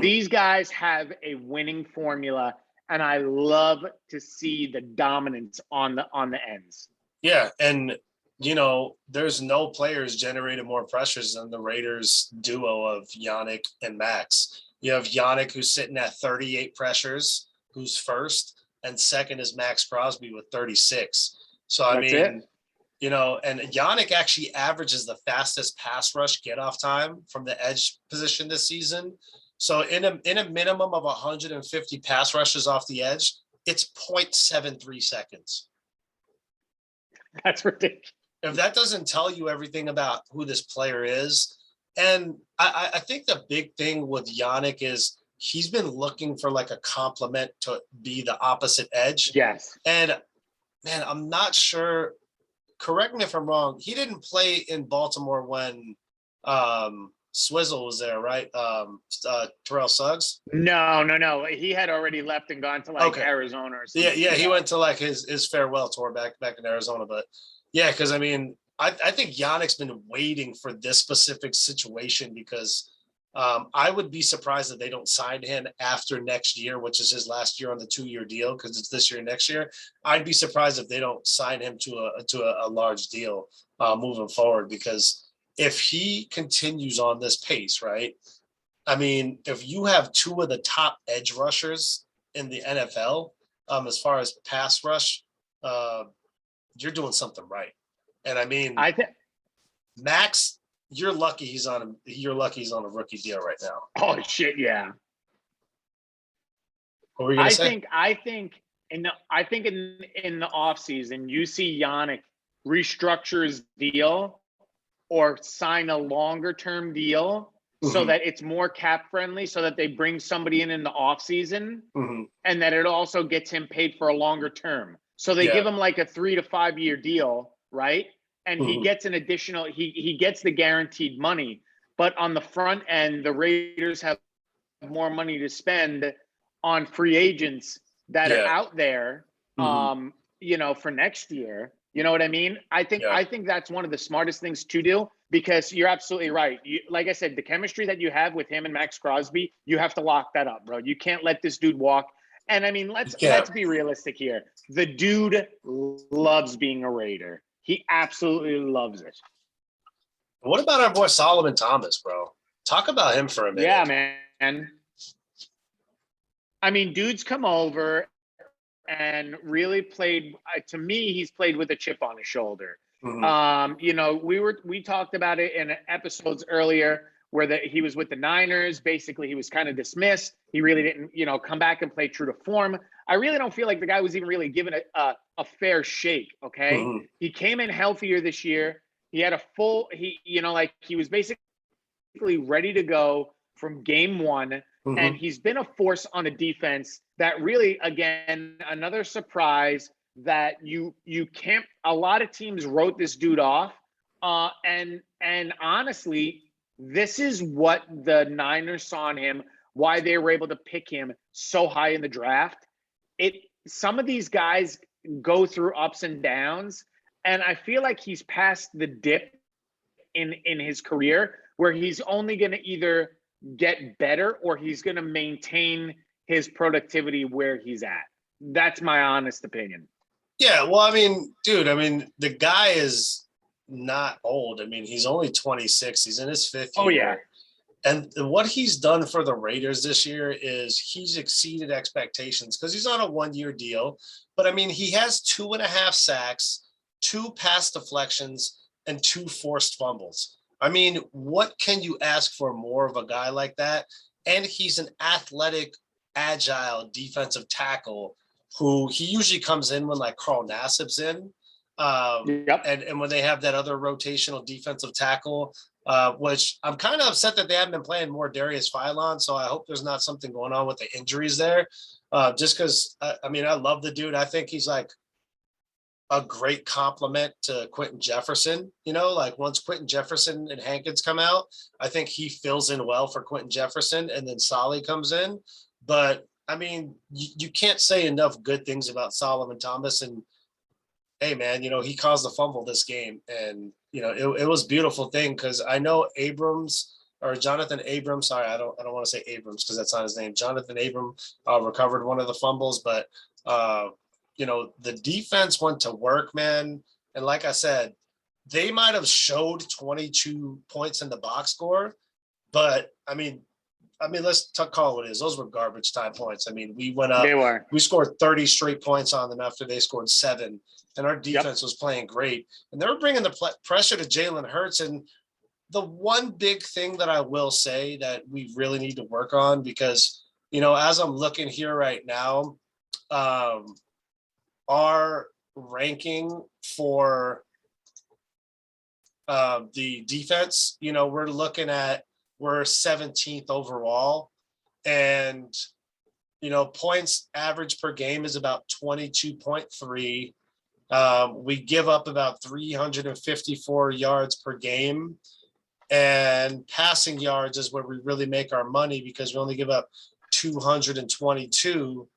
These guys have a winning formula, and I love to see the dominance on the ends. Yeah, and you know, there's no players generated more pressures than the Raiders duo of Yannick and Max. You have Yannick, who's sitting at 38 pressures, who's first, and second is Max Crosby with 36. So, I mean, you know, and Yannick actually averages the fastest pass rush get off time from the edge position this season. So in a minimum of 150 pass rushes off the edge, it's 0.73 seconds. That's ridiculous. If that doesn't tell you everything about who this player is, and I think the big thing with Yannick is he's been looking for like a compliment to be the opposite edge. Yes. And man, I'm not sure. Correct me if I'm wrong. He didn't play in Baltimore when Swizzle was there, right? Terrell Suggs? No. He had already left and gone to like Arizona or something. Yeah. He went to like his farewell tour back in Arizona. But yeah, because I mean, I think Yannick's been waiting for this specific situation because I would be surprised if they don't sign him after next year, which is his last year on the 2-year deal, because it's this year and next year. I'd be surprised if they don't sign him to a large deal moving forward, because if he continues on this pace, right? I mean, if you have two of the top edge rushers in the NFL, as far as pass rush, you're doing something right. And I mean, Max, you're lucky he's on a rookie deal right now. Oh shit, yeah. What were you gonna say? I think in the offseason, you see Yannick restructure his deal or sign a longer term deal so that it's more cap friendly, so that they bring somebody in the offseason and that it also gets him paid for a longer term. So they give him like a 3 to 5 year deal, right? And he gets an additional, he gets the guaranteed money. But on the front end, the Raiders have more money to spend on free agents that are out there, you know, for next year. You know what I mean? I think that's one of the smartest things to do, because you're absolutely right. Like I said, the chemistry that you have with him and Max Crosby, you have to lock that up, bro. You can't let this dude walk. And I mean, let's be realistic here. The dude loves being a Raider. He absolutely loves it. What about our boy Solomon Thomas, bro? Talk about him for a minute. Yeah, man. I mean, dude's come over and really played. To me, he's played with a chip on his shoulder. You know, we talked about it in episodes earlier where he was with the Niners. Basically, he was kind of dismissed. He really didn't, you know, come back and play true to form. I really don't feel like the guy was even really given a fair shake. Okay, he came in healthier this year. He had he was basically ready to go from game one. And he's been a force on the defense that really, again, another surprise that you can't, a lot of teams wrote this dude off. And honestly, this is what the Niners saw in him, why they were able to pick him so high in the draft. Some of these guys go through ups and downs, and I feel like he's past the dip in his career where he's only going to either get better or he's going to maintain his productivity where he's at. That's my honest opinion. Yeah, well, I mean, dude, the guy is not old. I mean, he's only 26. He's in his fifth year. Oh, yeah. And what he's done for the Raiders this year is he's exceeded expectations because he's on a 1-year deal. But, I mean, he has 2.5 sacks, 2 pass deflections, and 2 forced fumbles. I mean, what can you ask for more of a guy like that? And he's an athletic, agile defensive tackle who he usually comes in when like Carl Nassib's in. And when they have that other rotational defensive tackle, which I'm kind of upset that they haven't been playing more Darius Philon. So I hope there's not something going on with the injuries there. Just because, I love the dude. I think he's like a great compliment to Quentin Jefferson. Like once Quentin Jefferson and Hankins come out, I think he fills in well for Quentin Jefferson, and then Solly comes in. But I mean, you can't say enough good things about Solomon Thomas. And hey, man, he caused the fumble this game, and it was a beautiful thing because I know Jonathan Abram. Sorry, I don't want to say Abrams because that's not his name. Jonathan Abram recovered one of the fumbles, but the defense went to work, man. And like I said, they might have showed 22 points in the box score, but let's call it what it is. Those were garbage time points. We went up. They were. We scored 30 straight points on them after they scored 7, and our defense was playing great. And they were bringing the pressure to Jalen Hurts. And the one big thing that I will say that we really need to work on, because as I'm looking here right now, our ranking for the defense, we're 17th overall, and points average per game is about 22.3. We give up about 354 yards per game, and passing yards is where we really make our money because we only give up 222.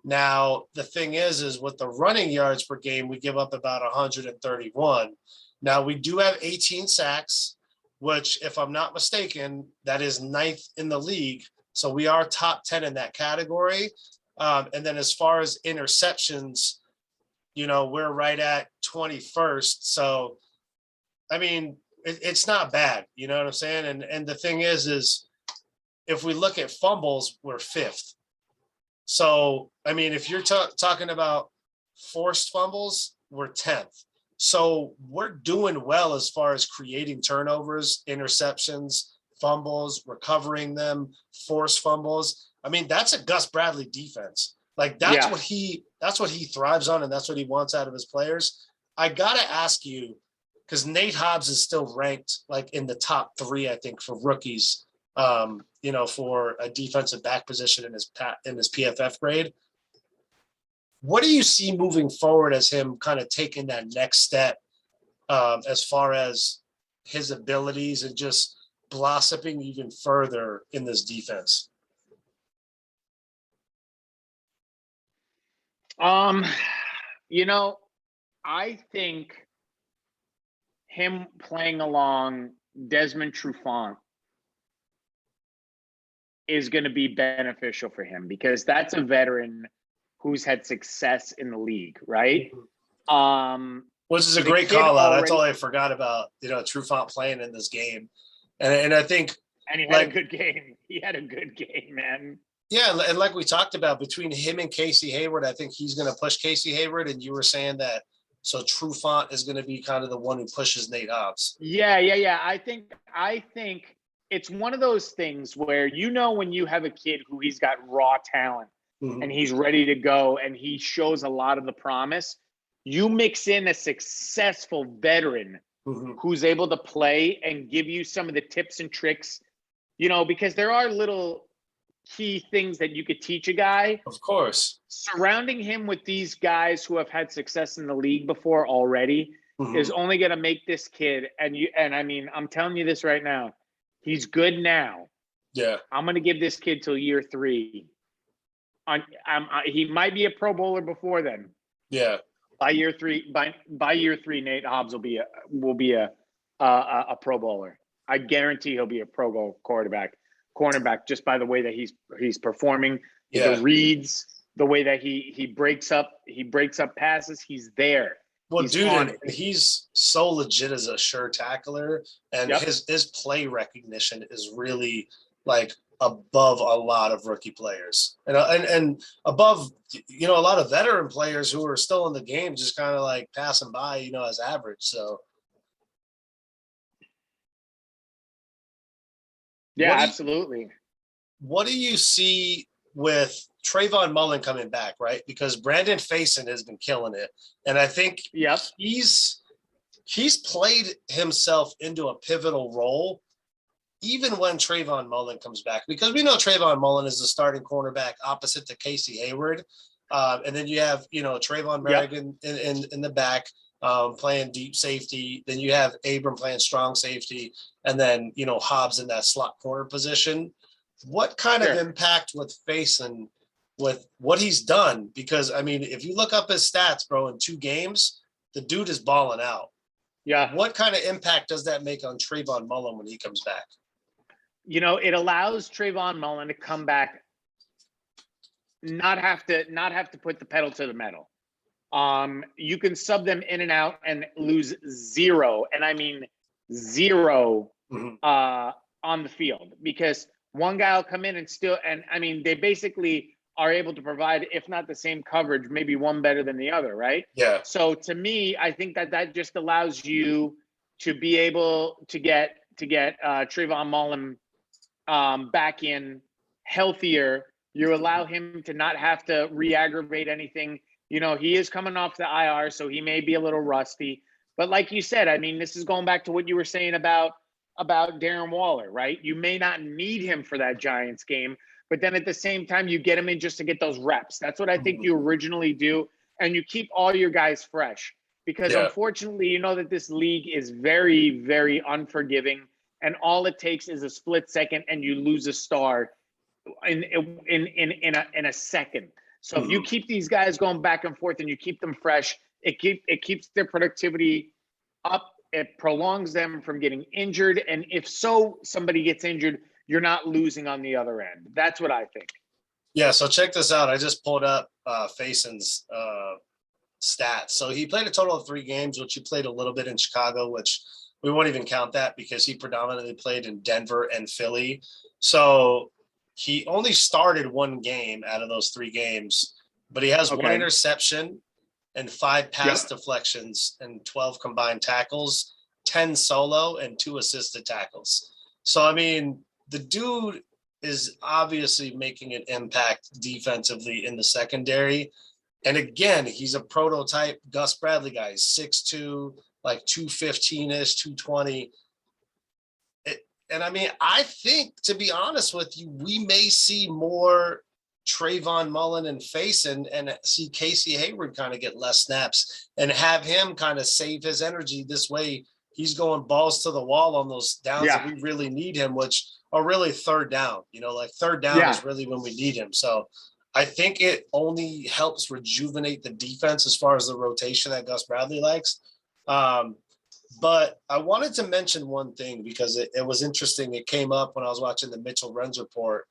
Now, the thing is with the running yards per game, we give up about 131. Now, we do have 18 sacks, which, if I'm not mistaken, that is 9th in the league. So we are top 10 in that category. And then as far as interceptions, we're right at 21st. So, it's not bad. You know what I'm saying? And the thing is if we look at fumbles, we're 5th. So, if you're talking about forced fumbles, we're 10th. So we're doing well as far as creating turnovers, interceptions, fumbles, recovering them, forced fumbles. That's a Gus Bradley defense. Like that's what he thrives on, and that's what he wants out of his players. I gotta ask you, because Nate Hobbs is still ranked like in the top 3, I think, for rookies. For a defensive back position in his PFF grade. What do you see moving forward as him kind of taking that next step as far as his abilities and just blossoming even further in this defense? I think him playing along Desmond Trufant is going to be beneficial for him because that's a veteran who's had success in the league, right? Which is a great call out. That's all I forgot about, Trufant playing in this game. And I think – And he had a good game. He had a good game, man. Yeah, and like we talked about, between him and Casey Hayward, I think he's going to push Casey Hayward, and you were saying that so Trufant is going to be kind of the one who pushes Nate Hobbs. Yeah. I think it's one of those things where when you have a kid who he's got raw talent and he's ready to go and he shows a lot of the promise, you mix in a successful veteran who's able to play and give you some of the tips and tricks, because there are little key things that you could teach a guy. Of course. Surrounding him with these guys who have had success in the league before already is only going to make this kid, I'm telling you this right now, he's good now. Yeah. I'm going to give this kid till year 3. He might be a Pro Bowler before then. Yeah. By year 3, Nate Hobbs will be a Pro Bowler. I guarantee he'll be a Pro Bowl quarterback. cornerback just by the way that he's performing, Yeah. the reads, the way that he breaks up passes. He's there. Well, He's dude, on and it. he's so legit as a sure tackler, and Yep. his play recognition is really like above a lot of rookie players, and above a lot of veteran players who are still in the game, just kind of like passing by, as average. So Yeah, absolutely. What do you see with Trayvon Mullen coming back, right? Because Brandon Faison has been killing it. And I think he's played himself into a pivotal role even when Trayvon Mullen comes back, because we know Trayvon Mullen is the starting cornerback opposite to Casey Hayward. And then you have, Trayvon Merrigan in the back playing deep safety. Then you have Abram playing strong safety. And then, Hobbs in that slot corner position. What kind of impact with Faison with what he's done? Because, I mean, if you look up his stats, bro, in 2 games, the dude is balling out. Yeah. What kind of impact does that make on Trayvon Mullen when he comes back? It allows Trayvon Mullen to come back, not have to put the pedal to the metal. You can sub them in and out and lose 0, and I mean 0 on the field, because one guy will come in and I mean, they basically are able to provide, if not the same coverage, maybe one better than the other, right? Yeah. So to me, I think that just allows you to be able to get Trayvon Mullen back in healthier. You allow him to not have to re-aggravate anything. He is coming off the IR, so he may be a little rusty. But like you said, I mean, this is going back to what you were saying about Darren Waller, right? You may not need him for that Giants game, but then at the same time, you get him in just to get those reps. That's what I think you originally do. And you keep all your guys fresh, because unfortunately, you know that this league is very, very unforgiving. And all it takes is a split second and you lose a star in a second. So if you keep these guys going back and forth and you keep them fresh, it keeps their productivity up. It prolongs them from getting injured. And if somebody gets injured, you're not losing on the other end. That's what I think. Yeah, so check this out. I just pulled up Faison's stats. So he played a total of 3 games, which he played a little bit in Chicago, which we won't even count that because he predominantly played in Denver and Philly. So he only started 1 game out of those 3 games, but he has 1 interception and 5 pass deflections and 12 combined tackles, 10 solo and 2 assisted tackles. So, I mean, the dude is obviously making an impact defensively in the secondary. And again, he's a prototype Gus Bradley guy. He's 6'2", like 215-ish, 220. And I mean, I think, to be honest with you, we may see more Trayvon Mullen and Faison and see Casey Hayward kind of get less snaps and have him kind of save his energy. This way he's going balls to the wall on those downs that we really need him, which are really third down. Like third down is really when we need him. So I think it only helps rejuvenate the defense as far as the rotation that Gus Bradley likes. But I wanted to mention one thing because it was interesting. It came up when I was watching the Mitchell Renz report.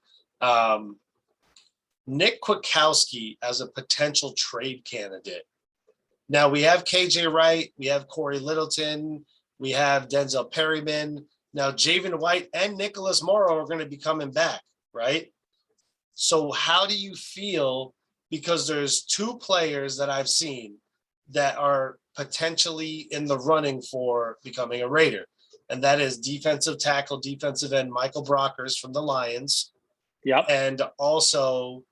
Nick Kwiatkowski as a potential trade candidate. Now we have KJ Wright, we have Corey Littleton, we have Denzel Perryman. Now Javen White and Nicholas Morrow are going to be coming back, right? So how do you feel? Because there's 2 players that I've seen that are potentially in the running for becoming a Raider. And that is defensive tackle, defensive end, Michael Brockers from the Lions. Yep. And also,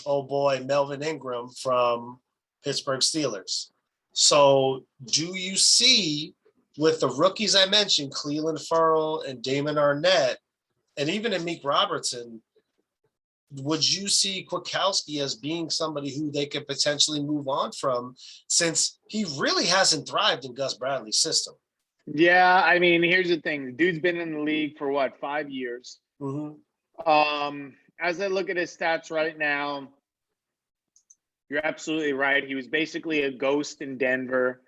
Melvin Ingram from Pittsburgh Steelers. So do you see with the rookies I mentioned, Cleveland Ferrell and Damon Arnett, and even Amik Robertson, would you see Kwiatkowski as being somebody who they could potentially move on from, since he really hasn't thrived in Gus Bradley's system? Yeah, I mean, here's the thing. The dude's been in the league for 5 years. As I look at his stats right now, you're absolutely right. He was basically a ghost in Denver.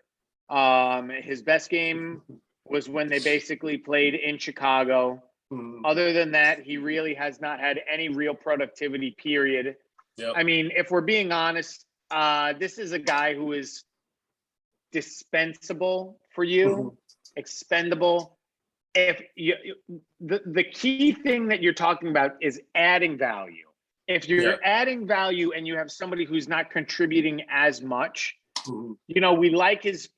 His best game was when they basically played in Chicago. Other than that, he really has not had any real productivity, period. Yep. I mean, if we're being honest, this is a guy who is dispensable for you, expendable. If you, the key thing that you're talking about is adding value. If you're adding value and you have somebody who's not contributing as much, you know, we like his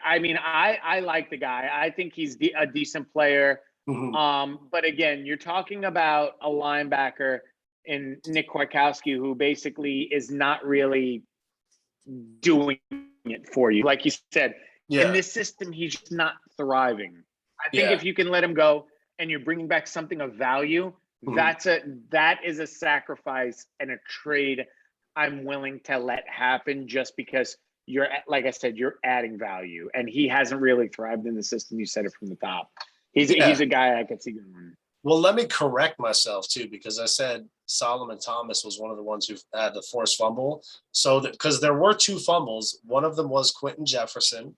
I mean, I like the guy. I think he's a decent player. But again, you're talking about a linebacker in Nick Kwiatkowski who basically is not really doing it for you. Like you said, in this system, he's just not thriving. I think if you can let him go and you're bringing back something of value, that is a sacrifice and a trade I'm willing to let happen just because you're, like I said, you're adding value. And he hasn't really thrived in the system. You said it from the top. He's a guy I could see going. Well, let me correct myself too, because I said Solomon Thomas was one of the ones who had the forced fumble. So because there were 2 fumbles, one of them was Quentin Jefferson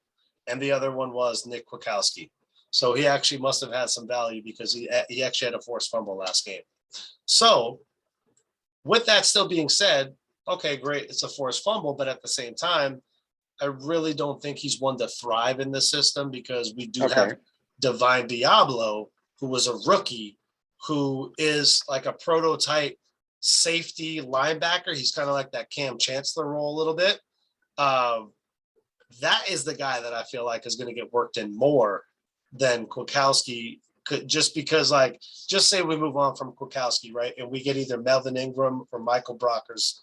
and the other one was Nick Kwiatkowski. So he actually must have had some value because he actually had a forced fumble last game. So with that still being said, okay, great. It's a forced fumble, but at the same time, I really don't think he's one to thrive in the system because we do have Divine Diablo, who was a rookie, who is like a prototype safety linebacker. He's kind of like that Cam Chancellor role a little bit. That is the guy that I feel like is going to get worked in more than Kwiatkowski could, just because, like, just say we move on from Kwiatkowski, right? And we get either Melvin Ingram or Michael Brockers.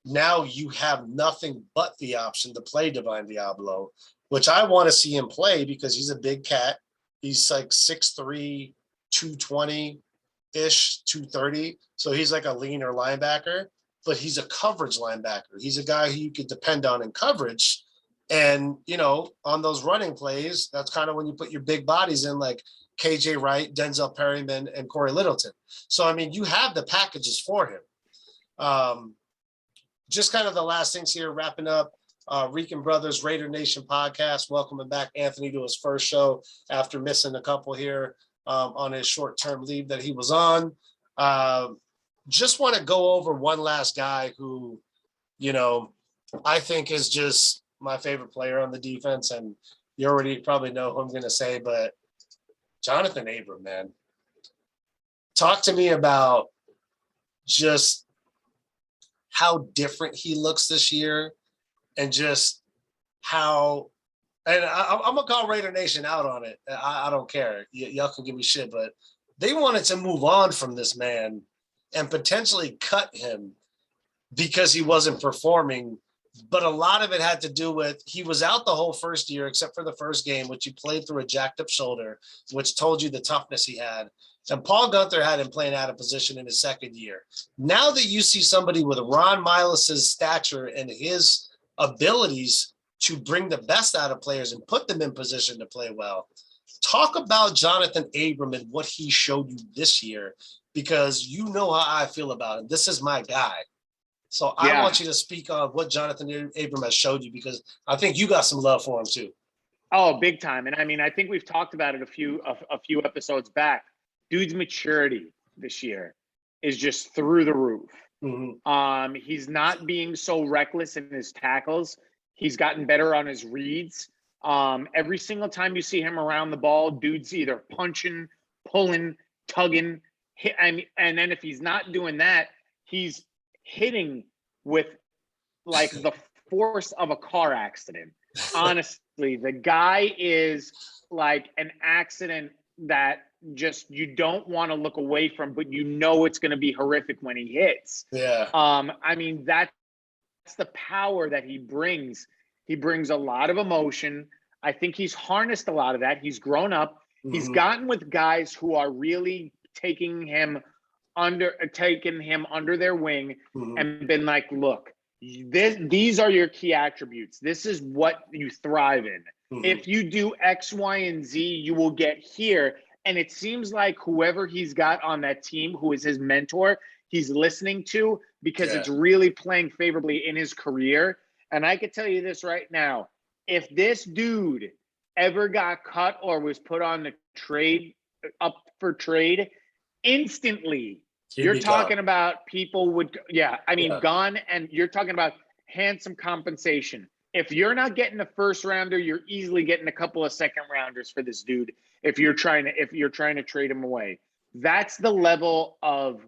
Now you have nothing but the option to play Divine Diablo, which I want to see him play because he's a big cat. He's like 6'3", 220-ish, 230. So he's like a leaner linebacker, but he's a coverage linebacker. He's a guy who you could depend on in coverage. And, you know, on those running plays, that's kind of when you put your big bodies in, like KJ Wright, Denzel Perryman, and Corey Littleton. So, I mean, you have the packages for him. Just kind of the last things here, wrapping up. Rican Brothers Raidernation podcast, welcoming back Anthony to his first show after missing a couple here on his short-term leave that he was on. Just want to go over one last guy who, you know, I think is just my favorite player on the defense, and you already probably know who I'm going to say, but Jonathan Abram, man. Talk to me about just how different he looks this year and just how – and I'm going to call Raider Nation out on it. I don't care. Y'all can give me shit, but they wanted to move on from this man and potentially cut him because he wasn't performing. But a lot of it had to do with he was out the whole first year, except for the first game, which he played through a jacked up shoulder, which told you the toughness he had. And Paul Gunther had him playing out of position in his second year. Now that you see somebody with Ron Milas's stature and his abilities to bring the best out of players and put them in position to play well, talk about Jonathan Abram and what he showed you this year, because you know how I feel about him. This is my guy. So I want you to speak on what Jonathan Abram has showed you, because I think you got some love for him too. Oh, big time. And I mean, I think we've talked about it a few episodes back. Dude's maturity this year is just through the roof. He's not being so reckless in his tackles. He's gotten better on his reads. Every single time you see him around the ball, dude's either punching, pulling, tugging. And then if he's not doing that, he's hitting with like the force of a car accident. Honestly, the guy is like an accident that just you don't want to look away from, but you know it's going to be horrific when he hits. I mean, that's the power that he brings. He brings a lot of emotion. I think he's harnessed a lot of that. He's grown up. He's gotten with guys who are really taking him under their wing and been like, look, these are your key attributes. This is what you thrive in. If you do X, Y, and Z, you will get here. And it seems like whoever he's got on that team, who is his mentor, he's listening to, because it's really playing favorably in his career. And I could tell you this right now, if this dude ever got cut or was put on the trade up for trade, instantly He'd you're be talking gone. about people would, gone, and you're talking about handsome compensation. If you're not getting a first rounder, you're easily getting a couple of second rounders for this dude. If you're trying to trade him away, that's the level of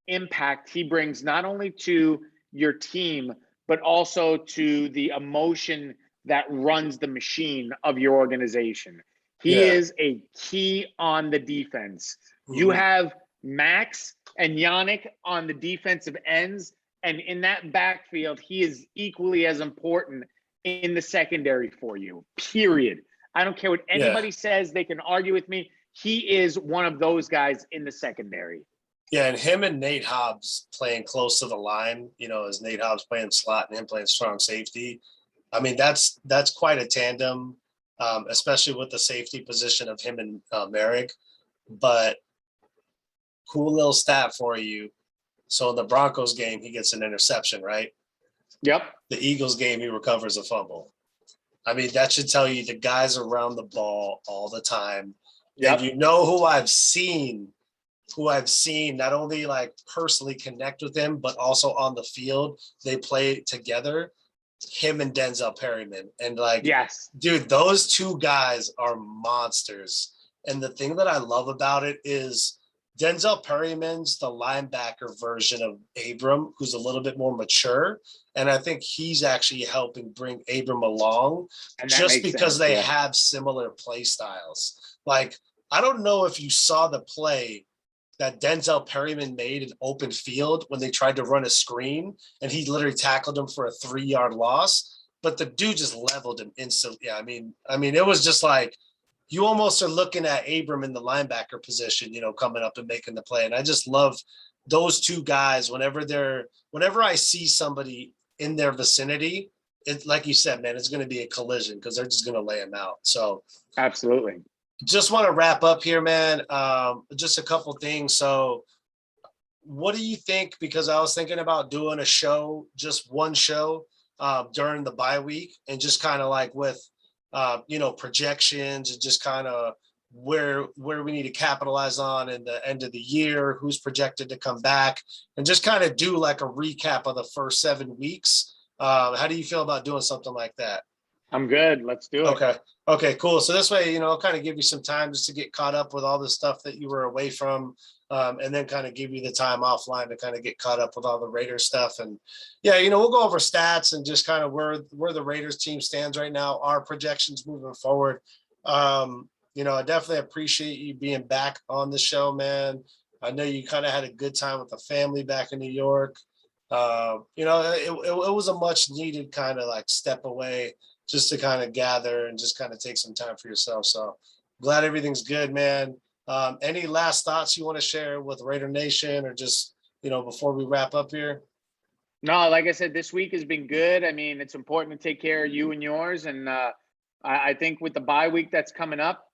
impact he brings, not only to your team, but also to the emotion that runs the machine of your organization. He Yeah. is a key on the defense. You Mhm. have Max and Yannick on the defensive ends, and in that backfield, he is equally as important in the secondary for you, period. I don't care what anybody says. They can argue with me. He is one of those guys in the secondary. Yeah, and him and Nate Hobbs playing close to the line, as Nate Hobbs playing slot and him playing strong safety. I mean, that's quite a tandem, especially with the safety position of him and Merrick. But cool little stat for you. So in the Broncos game, he gets an interception, right? Yep. The Eagles game, he recovers a fumble. I mean, that should tell you the guys around the ball all the time. Yep. And who I've seen not only like personally connect with him, but also on the field, they play together, him and Denzel Perryman. And yes, dude, those two guys are monsters. And the thing that I love about it is Denzel Perryman's the linebacker version of Abram, who's a little bit more mature. And I think he's actually helping bring Abram along just because they have similar play styles. Like, I don't know if you saw the play that Denzel Perryman made in open field when they tried to run a screen and he literally tackled him for a 3-yard loss, but the dude just leveled him instantly. Yeah, I mean, it was just like, you almost are looking at Abram in the linebacker position, coming up and making the play. And I just love those two guys. Whenever I see somebody in their vicinity, it, like you said, man, it's going to be a collision because they're just going to lay them out. So absolutely. Just want to wrap up here, man. Just a couple things. So what do you think? Because I was thinking about doing a show, just one show during the bye week, and just kind of like with, projections and just kind of where we need to capitalize on in the end of the year, who's projected to come back, and just kind of do like a recap of the first 7 weeks. How do you feel about doing something like that? I'm good. Let's do it. Okay, cool. So this way, I'll kind of give you some time just to get caught up with all the stuff that you were away from, and then kind of give you the time offline to kind of get caught up with all the Raiders stuff. And yeah, we'll go over stats and just kind of where the Raiders team stands right now, our projections moving forward. I definitely appreciate you being back on the show, man. I know you kind of had a good time with the family back in New York. It was a much needed kind of like step away just to kind of gather and just kind of take some time for yourself. So glad everything's good, man. Any last thoughts you want to share with Raidernation or just, before we wrap up here? No, like I said, this week has been good. I mean, it's important to take care of you and yours. And I think with the bye week that's coming up,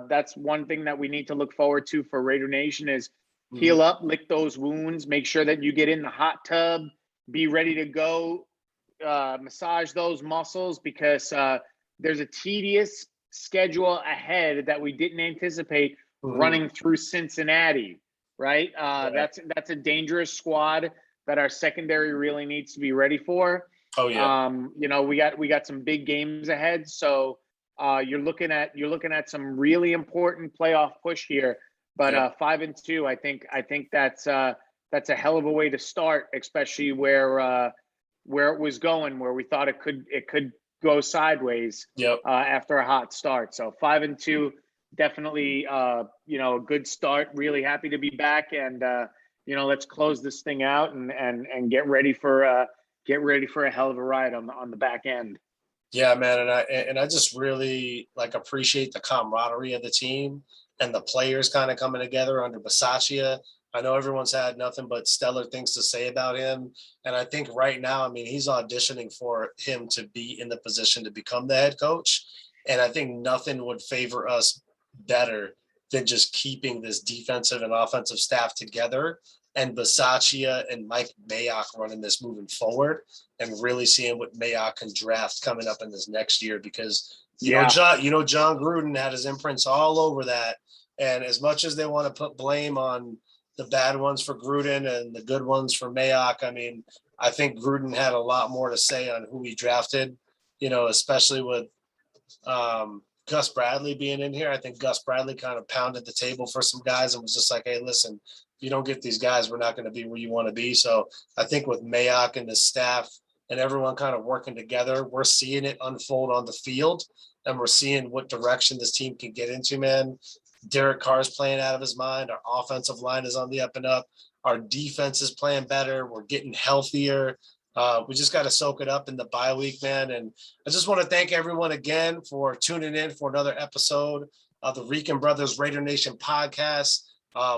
that's one thing that we need to look forward to for Raidernation is heal up, lick those wounds, make sure that you get in the hot tub, be ready to go. Massage those muscles because there's a tedious schedule ahead that we didn't anticipate running through Cincinnati, right? That's a dangerous squad that our secondary really needs to be ready for. Oh yeah. We got some big games ahead, so you're looking at some really important playoff push here. But 5-2, I think that's a hell of a way to start, especially where it was going, where we thought it could go sideways after a hot start. So 5-2, definitely, a good start. Really happy to be back, and let's close this thing out and get ready for a hell of a ride on the back end. Yeah, man, and I just really appreciate the camaraderie of the team and the players kind of coming together under Bisaccia. I know everyone's had nothing but stellar things to say about him. And I think right now, he's auditioning for him to be in the position to become the head coach. And I think nothing would favor us better than just keeping this defensive and offensive staff together and Bisaccia and Mike Mayock running this moving forward and really seeing what Mayock can draft coming up in this next year because, John Gruden had his imprints all over that. And as much as they want to put blame on the bad ones for Gruden and the good ones for Mayock, I mean, I think Gruden had a lot more to say on who he drafted, especially with Gus Bradley being in here. I think Gus Bradley kind of pounded the table for some guys and was just like, hey, listen, if you don't get these guys, we're not going to be where you want to be. So I think with Mayock and the staff and everyone kind of working together, we're seeing it unfold on the field, and we're seeing what direction this team can get into, man. Derek Carr is playing out of his mind. Our offensive line is on the up and up. Our defense is playing better. We're getting healthier. We just got to soak it up in the bye week, man. And I just want to thank everyone again for tuning in for another episode of the Rican Brothers Raidernation podcast.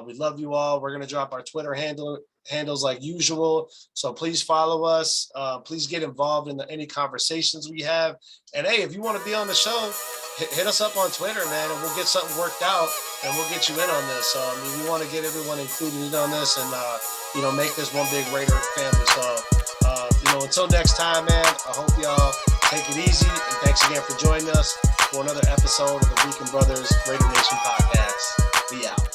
We love you all. We're going to drop our Twitter handles like usual. So please follow us. Please get involved in any conversations we have. And hey, if you want to be on the show, hit us up on Twitter, man, and we'll get something worked out and we'll get you in on this. We want to get everyone included in on this and, make this one big Raider family. So, until next time, man, I hope y'all take it easy. And thanks again for joining us for another episode of the Rican Brothers Raidernation podcast. We out.